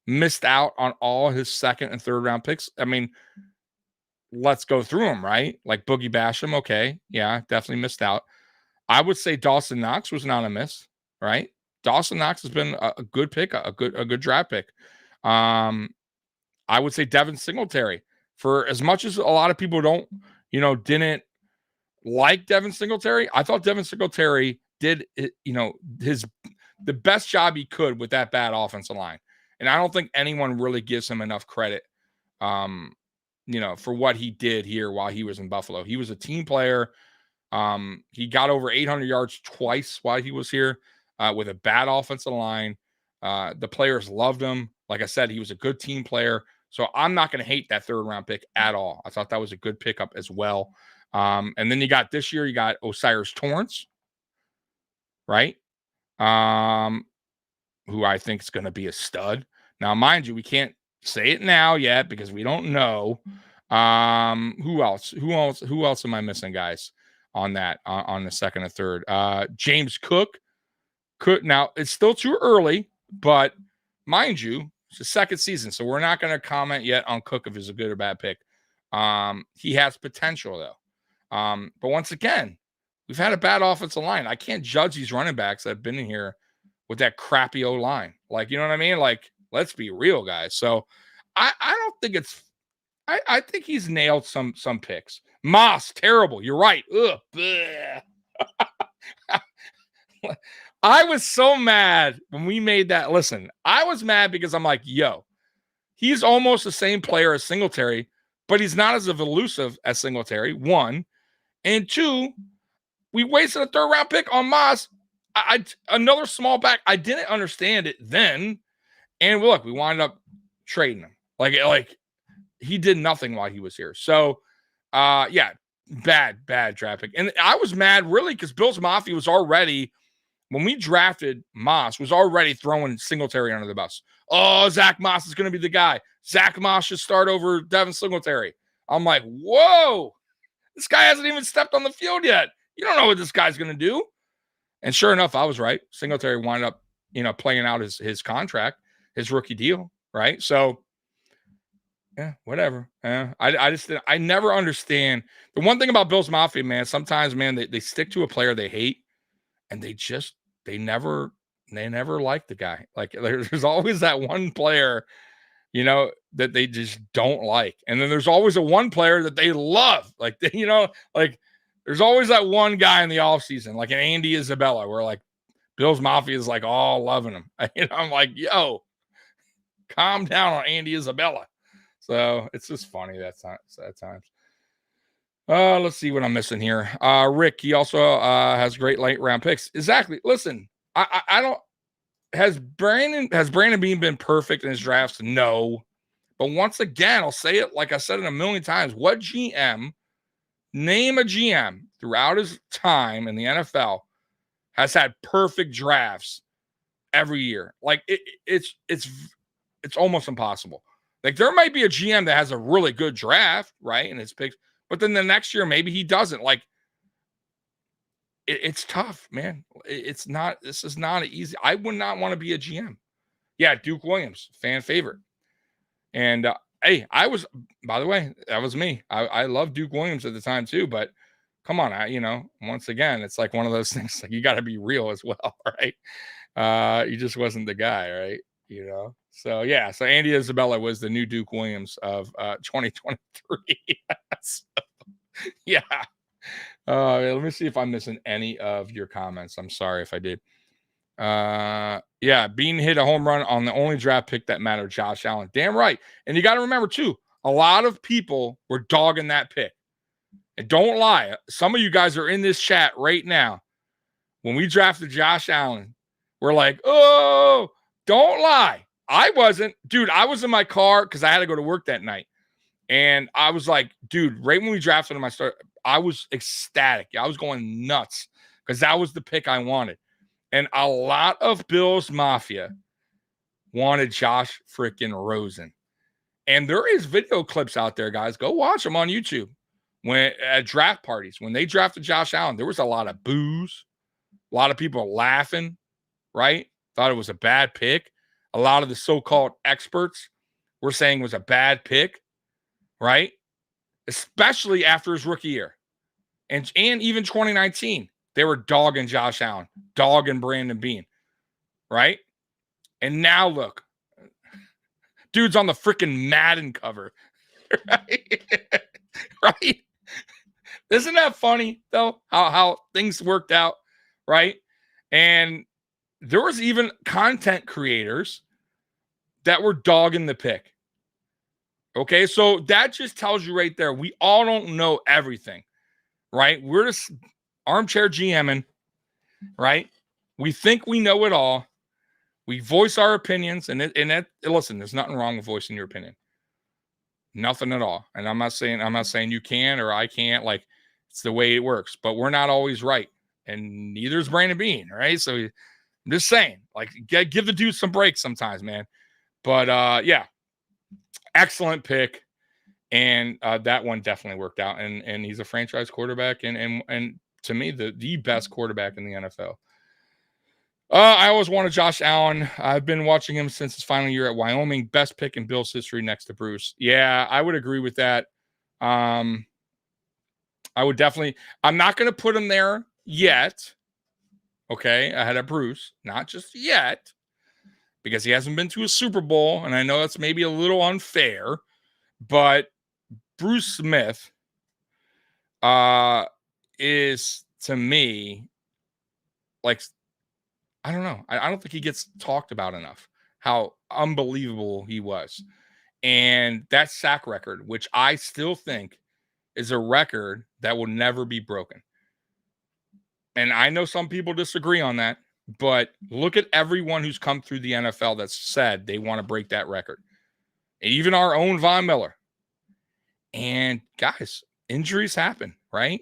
missed out on all his second and third round picks? I mean, let's go through them, right? Like Boogie Basham, okay, yeah, definitely missed out. I would say Dawson Knox was not a miss, right? Dawson Knox has been a good pick, a good draft pick. I would say Devin Singletary. For as much as a lot of people didn't like Devin Singletary, I thought Devin Singletary did, the best job he could with that bad offensive line. And I don't think anyone really gives him enough credit, for what he did here while he was in Buffalo. He was a team player. He got over 800 yards twice while he was here with a bad offensive line. The players loved him. Like I said, he was a good team player. So I'm not going to hate that third round pick at all. I thought that was a good pickup as well. And then this year, you got Osiris Torrance, right? Who I think is going to be a stud. Now, mind you, we can't say it now yet because we don't know. Who else? Who else am I missing, guys, on that, on the second and third? James Cook. Now, it's still too early, but mind you, it's the second season, so we're not going to comment yet on Cook if he's a good or bad pick. He has potential, though. But once again, we've had a bad offensive line. I can't judge these running backs that have been in here with that crappy O-line. Like, you know what I mean? Like, let's be real, guys. So I don't think it's – I think he's nailed some picks. Moss, terrible. You're right. Ugh. I was so mad when we made that. Listen, I was mad because I'm like, yo, he's almost the same player as Singletary, but he's not as elusive as Singletary, one. And two, we wasted a third round pick on Moss. Another small back. I didn't understand it then. And look, we wound up trading him. Like he did nothing while he was here. So, yeah, bad draft pick. And I was mad really because Bills Mafia was already, when we drafted Moss, was already throwing Singletary under the bus. Oh, Zach Moss is going to be the guy. Zach Moss should start over Devin Singletary. I'm like, whoa, this guy hasn't even stepped on the field yet. You don't know what this guy's going to do. And sure enough, I was right. Singletary wound up, playing out his contract, his rookie deal, right? So, yeah, whatever. I never understand. The one thing about Bills Mafia, man, sometimes, man, they stick to a player they hate, and they never like the guy. Like there's always that one player, that they just don't like. And then there's always a one player that they love. Like, like there's always that one guy in the offseason, like an Andy Isabella, where like Bills Mafia is like all loving him. I'm like, yo, calm down on Andy Isabella. So it's just funny at times. Let's see what I'm missing here. Rick, he also has great late round picks. Exactly. Listen, I don't. Has Brandon Beane been perfect in his drafts? No. But once again, I'll say it like I said it a million times. What GM, name a GM throughout his time in the NFL, has had perfect drafts every year? Like it's almost impossible. Like there might be a GM that has a really good draft, right? And his picks, but then the next year maybe he doesn't. Like it's tough, man. This is not easy. I would not want to be a GM. Yeah, Duke Williams, fan favorite. And hey, by the way, that was me. I loved Duke Williams at the time too, but come on, once again, it's like one of those things, like you got to be real as well, right? He just wasn't the guy, right? So yeah, so Andy Isabella was the new Duke Williams of 2023. So, yeah. Let me see if I'm missing any of your comments. I'm sorry if I did. Yeah, Bean hit a home run on the only draft pick that mattered, Josh Allen. Damn right. And you got to remember, too, a lot of people were dogging that pick. And don't lie. Some of you guys are in this chat right now. When we drafted Josh Allen, we're like, oh, don't lie. I wasn't. Dude, I was in my car because I had to go to work that night. And I was like, dude, right when we drafted him, I was ecstatic. I was going nuts because that was the pick I wanted. And a lot of Bills Mafia wanted Josh freaking Rosen. And there is video clips out there, guys. Go watch them on YouTube. When at draft parties, when they drafted Josh Allen, there was a lot of boos, a lot of people laughing, right? Thought it was a bad pick. A lot of the so-called experts were saying it was a bad pick, right? Especially after his rookie year. And even 2019, they were dogging Josh Allen, dogging Brandon Bean, right? And now look, dude's on the freaking Madden cover, right? Right? Isn't that funny, though, how things worked out, right? And there was even content creators that were dogging the pick. Okay, so that just tells you right there, we all don't know everything, right? We're just armchair GMing, right? We think we know it all. We voice our opinions, and listen, there's nothing wrong with voicing your opinion. Nothing at all. And I'm not saying you can or I can't. Like, it's the way it works. But we're not always right. And neither is Brandon Bean, right? So I'm just saying, like, give the dude some breaks sometimes, man. But yeah, excellent pick. And that one definitely worked out. And he's a franchise quarterback and to me, the best quarterback in the NFL. I always wanted Josh Allen. I've been watching him since his final year at Wyoming. Best pick in Bills history next to Bruce. Yeah, I would agree with that. I would definitely. I'm not going to put him there yet. Okay, ahead of Bruce. Not just yet. Because he hasn't been to a Super Bowl. And I know that's maybe a little unfair. But Bruce Smith is, to me, like, I don't know. I don't think he gets talked about enough, how unbelievable he was. And that sack record, which I still think is a record that will never be broken. And I know some people disagree on that, but look at everyone who's come through the NFL that's said they want to break that record. And even our own Von Miller. And guys, injuries happen, right?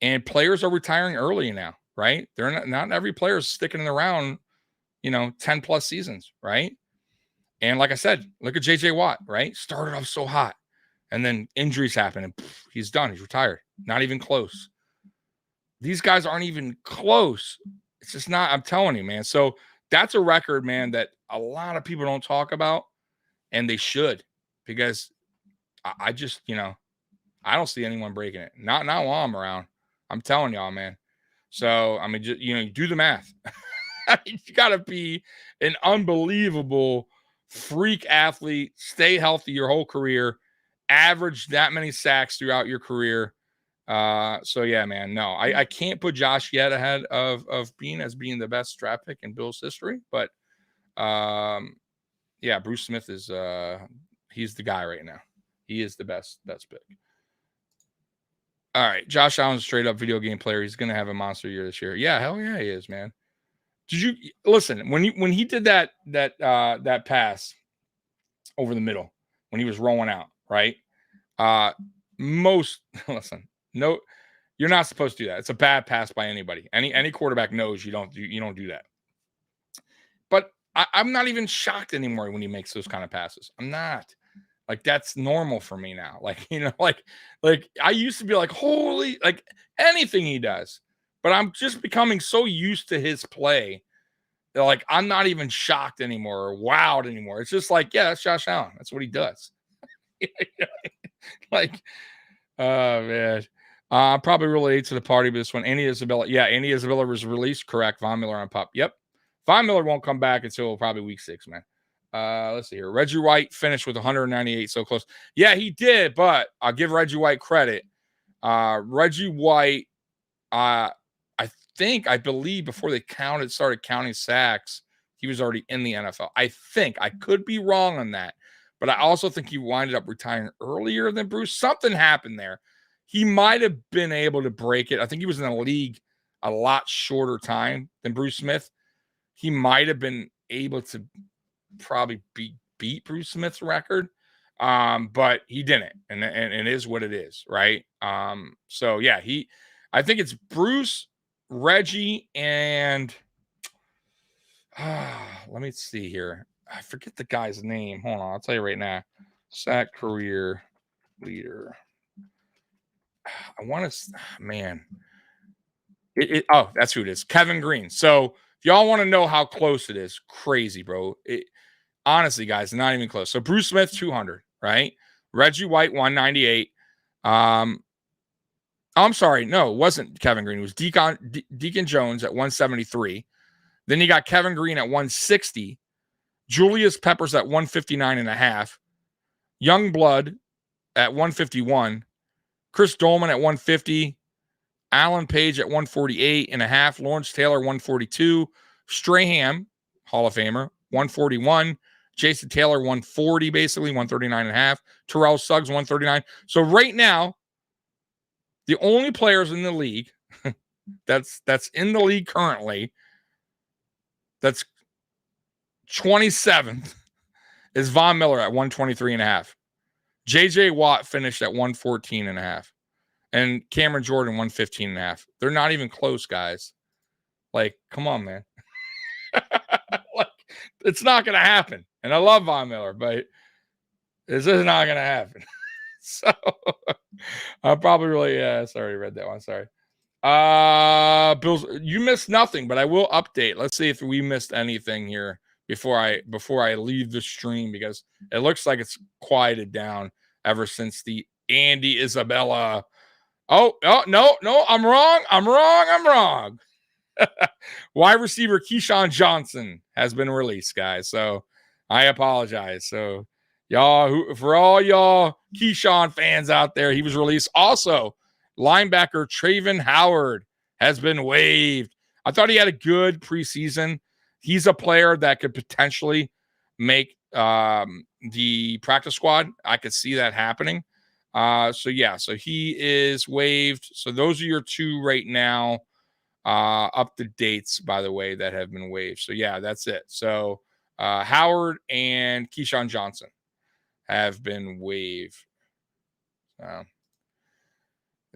And players are retiring early now. Right? They're not every player is sticking around, 10 plus seasons, right? And like I said, look at JJ Watt, right? Started off so hot and then injuries happen and he's done. He's retired. Not even close. These guys aren't even close. It's just not, I'm telling you, man. So that's a record, man, that a lot of people don't talk about and they should, because I just, I don't see anyone breaking it. Not while I'm around. I'm telling y'all, man. So, I mean, just, do the math. You got to be an unbelievable freak athlete, stay healthy your whole career, average that many sacks throughout your career. So, yeah, man, no, I can't put Josh yet ahead of Bean as being the best draft pick in Bills history. But, yeah, Bruce Smith is he's the guy right now. He is the best pick. All right, Josh Allen's a straight up video game player. He's going to have a monster year this year. Yeah, hell yeah, he is, man. Did you listen when he did that pass over the middle when he was rolling out, right? Listen, no, you're not supposed to do that. It's a bad pass by anybody. Any quarterback knows you don't do that. But I'm not even shocked anymore when he makes those kind of passes. I'm not. Like, that's normal for me now. Like, like I used to be like, holy, like anything he does. But I'm just becoming so used to his play that, like, I'm not even shocked anymore or wowed anymore. It's just like, yeah, that's Josh Allen. That's what he does. Like, oh, man. Probably related to the party, but this one, Andy Isabella. Yeah, Andy Isabella was released. Correct. Von Miller on PUP. Yep. Von Miller won't come back until probably week 6, man. Let's see here. Reggie White finished with 198, so close. Yeah, he did, but I'll give Reggie White credit. Reggie White, I believe before they started counting sacks, he was already in the NFL. I think. I could be wrong on that. But I also think he winded up retiring earlier than Bruce. Something happened there. He might have been able to break it. I think he was in the league a lot shorter time than Bruce Smith. He might have been able to probably beat Bruce Smith's record. But he didn't. And it is what it is, right? So yeah, I think it's Bruce, Reggie, and let me see here. I forget the guy's name. Hold on, I'll tell you right now. Sack career leader. I want to, man. Oh, that's who it is. Kevin Green. So if y'all want to know how close it is, crazy, bro. Honestly, guys, not even close. So Bruce Smith, 200, right? Reggie White, 198. I'm sorry. No, it wasn't Kevin Green. It was Deacon Jones at 173. Then you got Kevin Green at 160. Julius Peppers at 159.5. Youngblood at 151. Chris Dolman at 150. Alan Page at 148.5. Lawrence Taylor, 142. Strahan, Hall of Famer, 141. Jason Taylor, 140, basically, 139.5. Terrell Suggs, 139. So right now, the only players in the league that's in the league currently that's 27th is Von Miller at 123.5. JJ Watt finished at 114.5. And Cameron Jordan, 115.5. They're not even close, guys. Like, come on, man. Like, it's not going to happen. And I love Von Miller, but this is not going to happen. So, I probably really, sorry, I read that one. Sorry. Bills, you missed nothing, but I will update. Let's see if we missed anything here before I leave the stream, because it looks like it's quieted down ever since the Andy Isabella. Oh, no, I'm wrong. Wide receiver Keyshawn Johnson has been released, guys. So I apologize. So for all y'all Keyshawn fans out there, he was released. Also, linebacker Traven Howard has been waived. I thought he had a good preseason. He's a player that could potentially make the practice squad. I could see that happening. So he is waived. So those are your two right now, up to dates, by the way, that have been waived. So yeah, that's it. So Howard and Keyshawn Johnson have been waived.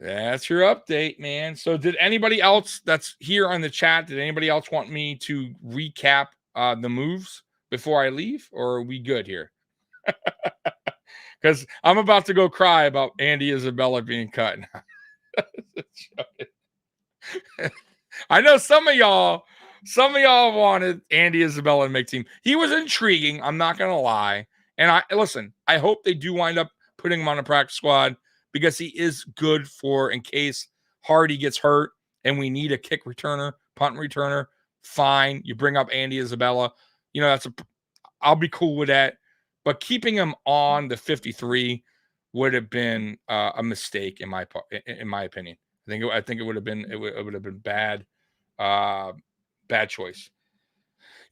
That's your update, man. So did anybody else that's here on the chat, did anybody else want me to recap the moves before I leave, or are we good here? Because I'm about to go cry about Andy Isabella being cut. I know some of y'all wanted Andy Isabella to make team. He was intriguing. I'm not going to lie. And I hope they do wind up putting him on a practice squad, because he is good for in case Hardy gets hurt and we need a kick returner, punt returner. Fine. You bring up Andy Isabella. You know, I'll be cool with that. But keeping him on the 53 would have been a mistake in my opinion. I think it would have been bad, bad choice.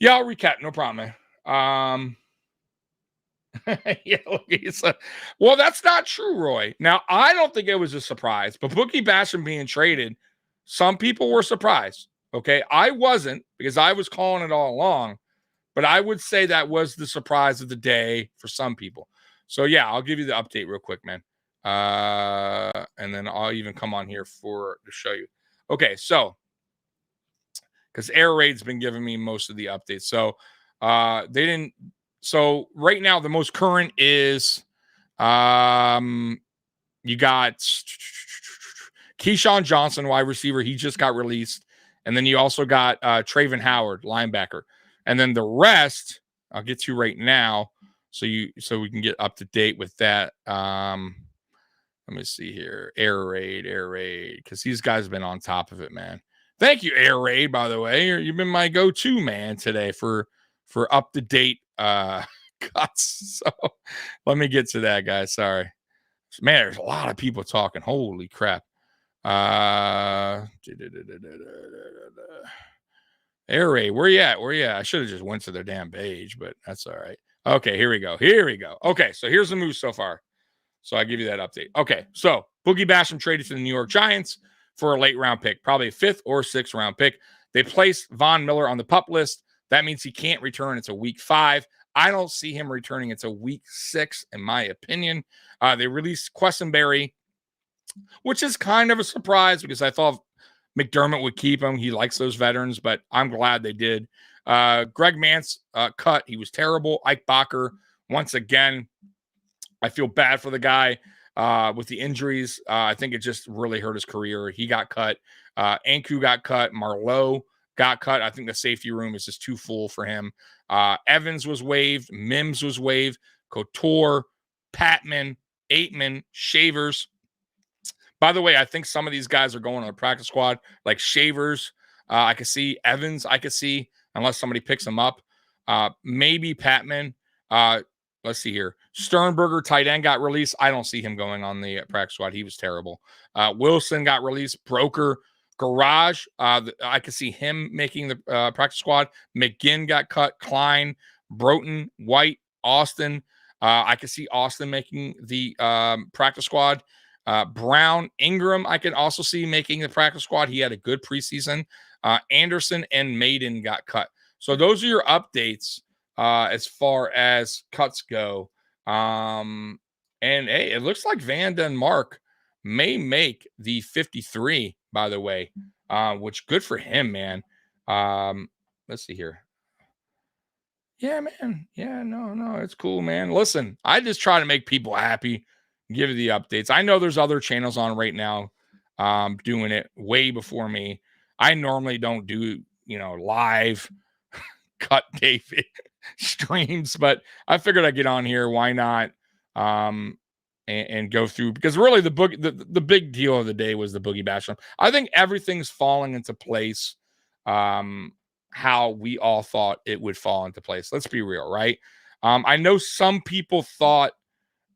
Yeah, I'll recap. No problem, man. Yeah, well, that's not true, Roy. Now, I don't think it was a surprise, but Boogie Basham being traded, some people were surprised. Okay, I wasn't, because I was calling it all along. But I would say that was the surprise of the day for some people. So, yeah, I'll give you the update real quick, man. And then I'll even come on here to show you. Okay, so, because Air Raid's been giving me most of the updates. So, they didn't. So, right now, the most current is you got Keyshawn Johnson, wide receiver. He just got released. And then you also got Traven Howard, linebacker. And then the rest, I'll get to right now, so we can get up to date with that. Let me see here. Air Raid, because these guys have been on top of it, man. Thank you, Air Raid, by the way. You've been my go-to man today for up to date cuts. So let me get to that, guys. Sorry, man. There's a lot of people talking. Holy crap. Air raid, where you at? Where you at? I should have just went to their damn page, but that's all right. Okay, here we go. Okay, so here's the moves so far. So I give you that update. Okay, so Boogie Basham traded to the New York Giants for a late round pick, probably a 5th or 6th round pick. They placed Von Miller on the PUP list. That means he can't return until week 5. I don't see him returning until week 6, in my opinion. They released Quessenberry, which is kind of a surprise because I thought McDermott would keep him. He likes those veterans, but I'm glad they did. Greg Mance cut. He was terrible. Ike Bacher, once again, I feel bad for the guy with the injuries. I think it just really hurt his career. He got cut. Anku got cut. Marlowe got cut. I think the safety room is just too full for him. Evans was waived. Mims was waived. Couture, Patman, Aitman, Shavers. By the way, I think some of these guys are going on the practice squad, like Shavers. I could see Evans. I could see, unless somebody picks him up. Maybe Patman. Let's see here. Sternberger, tight end, got released. I don't see him going on the practice squad. He was terrible. Wilson got released. Broker, Garage. I could see him making the practice squad. McGinn got cut. Klein, Broughton, White, Austin. I could see Austin making the practice squad. Brown, Ingram, I can also see making the practice squad. He had a good preseason. Anderson and Maiden got cut. So those are your updates as far as cuts go. And hey, it looks like Van Den Mark may make the 53, by the way, which good for him, man. Let's see here. Yeah, man. Yeah, no, it's cool, man. Listen, I just try to make people happy, give you the updates. I know there's other channels on right now doing it way before me. I normally don't do, live cut David streams, but I figured I'd get on here. Why not? And go through, because really the big deal of the day was the Boogie Basham. I think everything's falling into place how we all thought it would fall into place. Let's be real, right? I know some people thought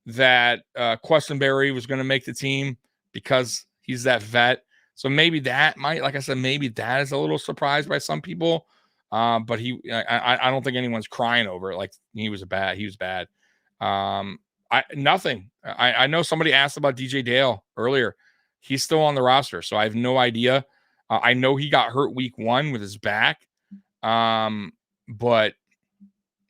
that Quessenberry was going to make the team because he's that vet. So maybe that might, like I said, maybe that is a little surprised by some people. But I don't think anyone's crying over it. Like he was bad. Nothing. I know somebody asked about DJ Dale earlier. He's still on the roster, so I have no idea. I know he got hurt week 1 with his back. But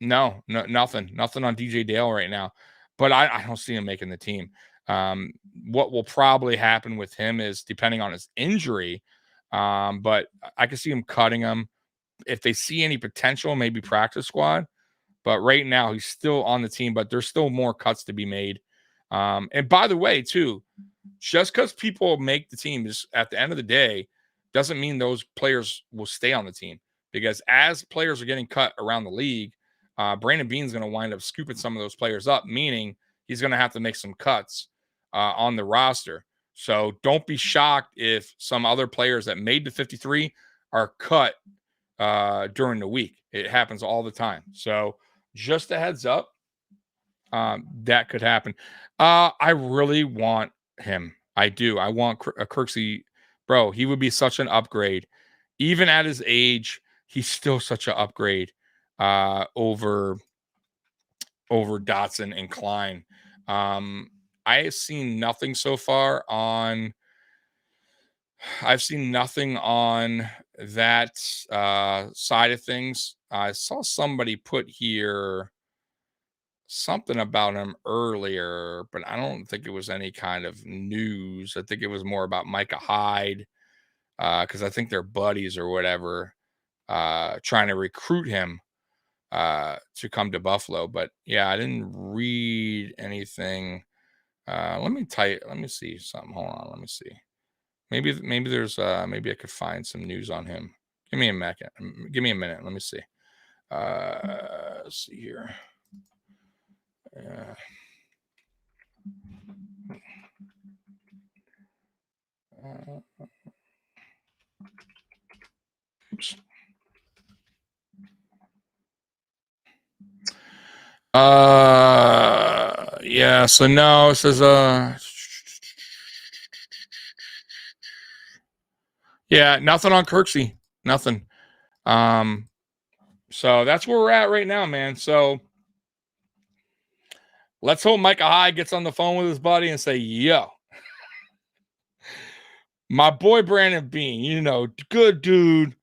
no, nothing on DJ Dale right now. But I don't see him making the team. What will probably happen with him is depending on his injury. But I can see him cutting him. If they see any potential, maybe practice squad. But right now, he's still on the team, but there's still more cuts to be made. And by the way, too, just because people make the team is at the end of the day doesn't mean those players will stay on the team. Because as players are getting cut around the league, Brandon Beane's going to wind up scooping some of those players up, meaning he's going to have to make some cuts on the roster. So don't be shocked if some other players that made the 53 are cut during the week. It happens all the time. So just a heads up, that could happen. I really want him. I do. I want Kirksey. Bro, he would be such an upgrade. Even at his age, he's still such an upgrade over Dodson and Klein. I have seen nothing so far on that side of things. I saw somebody put here something about him earlier, but I don't think it was any kind of news. I think it was more about Micah Hyde, because I think they're buddies or whatever, trying to recruit him to come to Buffalo. But yeah, I didn't read anything. Let me see something. Hold on, let me see. Maybe there's maybe I could find some news on him. Give me a minute. Let me see. Let's see here. Oops. Yeah, so no, it says Yeah, nothing on Kirksey. Nothing. So that's where we're at right now, man. So let's hope Micah Hyde gets on the phone with his buddy and say, yo, my boy Brandon Bean, you know, good dude,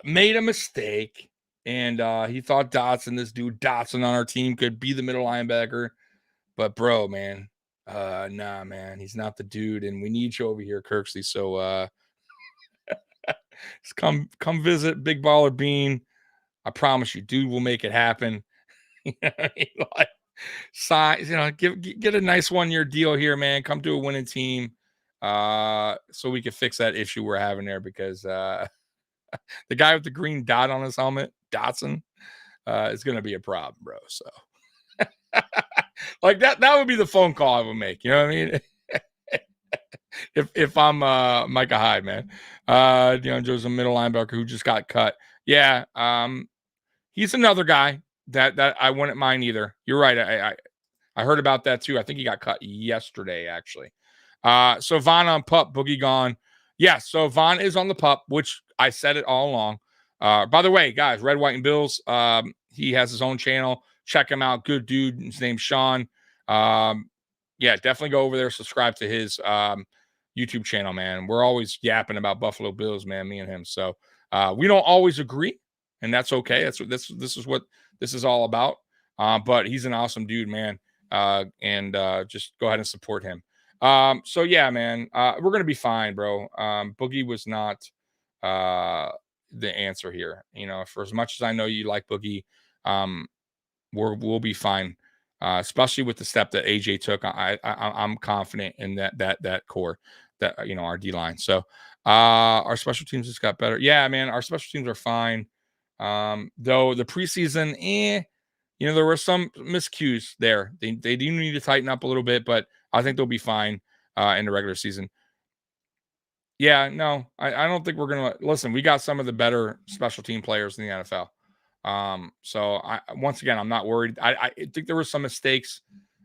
made a mistake. And he thought Dodson, this dude Dodson on our team, could be the middle linebacker. But bro, man, nah, man, he's not the dude. And we need you over here, Kirksey. So just come visit Big Baller Bean. I promise you, dude will make it happen. You know what I mean? Like, sign, you know, get a nice 1-year deal here, man. Come to a winning team, so we can fix that issue we're having there, because the guy with the green dot on his helmet, Dodson, is going to be a problem, bro. So, like that would be the phone call I would make. You know what I mean? if I'm Micah Hyde, man. Joe's a middle linebacker who just got cut. Yeah, he's another guy that I wouldn't mind either. You're right. I heard about that too. I think he got cut yesterday, actually. So Von on pup, Boogie gone. Yeah, so Von is on the pup, which I said it all along. By the way, guys, Red, White, and Bills, he has his own channel. Check him out. Good dude. His name's Sean. Yeah, definitely go over there, subscribe to his YouTube channel, man. We're always yapping about Buffalo Bills, man, me and him. So we don't always agree, and that's okay. That's what this is what this is all about. But he's an awesome dude, man. And just go ahead and support him. So yeah, man, we're gonna be fine, bro. Boogie was not the answer here. You know, for as much as I know you like Boogie, we'll be fine. Especially with the step that AJ took. I'm confident in that core, that our D line. So our special teams just got better. Yeah, man, our special teams are fine. Though the preseason, there were some miscues there. They do need to tighten up a little bit, but I think they'll be fine in the regular season. Yeah, no, I don't think we're gonna listen. We got some of the better special team players in the NFL. So once again, I'm not worried. I think there were some mistakes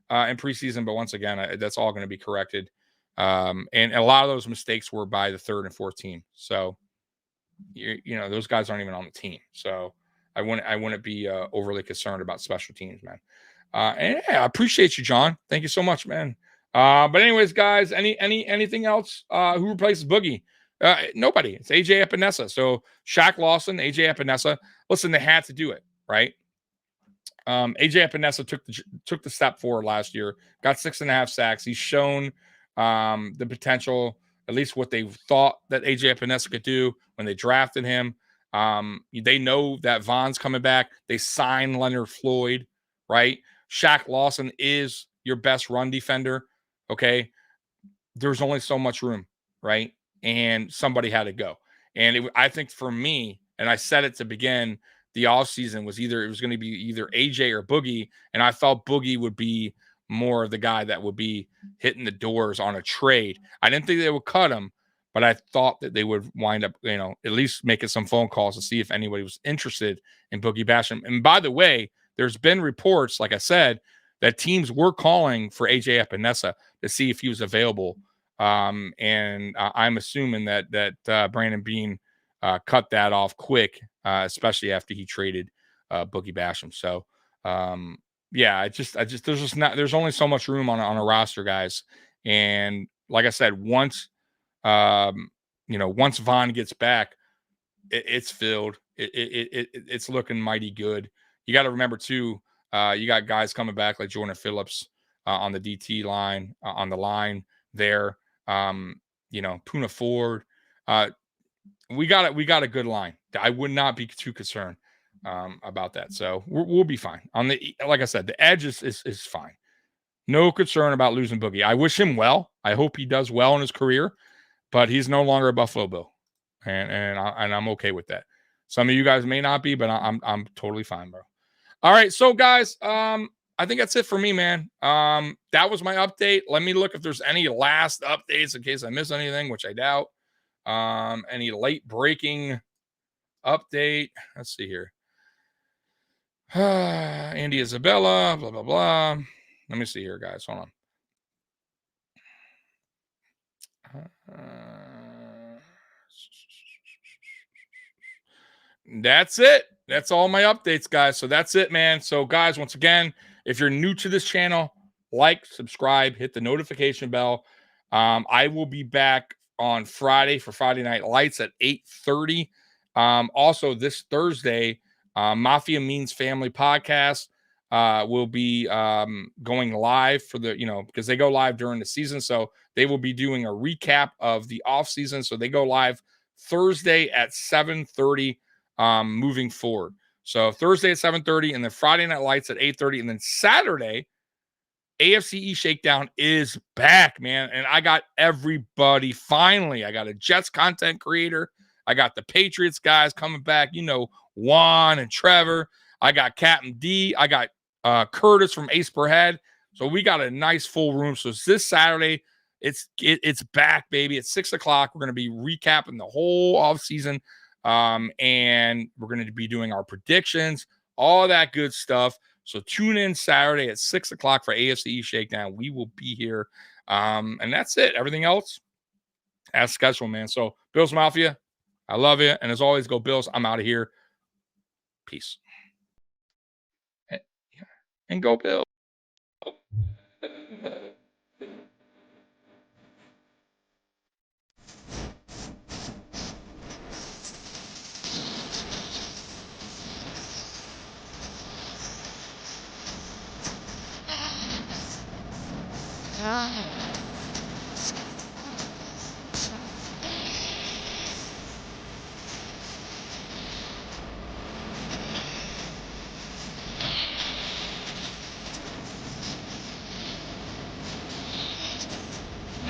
in preseason, but once again, that's all going to be corrected. And a lot of those mistakes were by the third and fourth team. So those guys aren't even on the team. So I wouldn't be overly concerned about special teams, man. And yeah, I appreciate you, John. Thank you so much, man. But anyways, guys, anything else? Who replaces Boogie? Nobody. It's AJ Epinesa. So Shaq Lawson, AJ Epinesa. Listen, they had to do it, right? AJ Epinesa took the step forward last year. Got 6.5 sacks. He's shown the potential, at least what they thought that AJ Epinesa could do when they drafted him. They know that Von's coming back. They signed Leonard Floyd, right? Shaq Lawson is your best run defender. Okay. There's only so much room, right? And somebody had to go. And I think for me, and I said it to begin the offseason, it was going to be either AJ or Boogie. And I felt Boogie would be more of the guy that would be hitting the doors on a trade. I didn't think they would cut him, but I thought that they would wind up, at least making some phone calls to see if anybody was interested in Boogie Basham. And by the way, there's been reports, like I said, that teams were calling for AJ Epinesa to see if he was available. And I'm assuming that Brandon Bean cut that off quick, especially after he traded Boogie Basham. So yeah, there's only so much room on a roster, guys. And like I said, once Von gets back, it's filled. It's looking mighty good. You got to remember too, you got guys coming back like Jordan Phillips on the DT line, on the line there. Puna Ford. We got a good line. I would not be too concerned about that. So we'll be fine. Like I said, the edge is fine. No concern about losing Boogie. I wish him well. I hope he does well in his career, but he's no longer a Buffalo Bill, and I'm okay with that. Some of you guys may not be, but I'm totally fine, bro. All right, so guys, I think that's it for me, man. That was my update. Let me look if there's any last updates in case I miss anything, which I doubt. Any late breaking update? Let's see here. Andy Isabella, blah, blah, blah. Let me see here, guys. Hold on. That's it. That's all my updates, guys. So that's it, man. So, guys, once again, if you're new to this channel, like, subscribe, hit the notification bell. I will be back on Friday for Friday Night Lights at 8:30. Also, this Thursday, Mafia Means Family podcast will be going live for the, because they go live during the season. So they will be doing a recap of the off season. So they go live Thursday at 7:30 moving forward. So Thursday at 7:30 and then Friday Night Lights at 8:30. And then Saturday, AFCE Shakedown is back, man. And I got everybody finally. I got a Jets content creator. I got the Patriots guys coming back. Juan and Trevor. I got Captain D. I got Curtis from Ace Per Head. So we got a nice full room. So it's this Saturday. It's back, baby. At 6 o'clock. We're going to be recapping the whole offseason. And we're going to be doing our predictions, all that good stuff. So tune in Saturday at 6 o'clock for AFCE Shakedown. We will be here. And that's it. Everything else as scheduled, man. So Bills Mafia, I love you. And as always, go Bills. I'm out of here. Peace. And go Bills.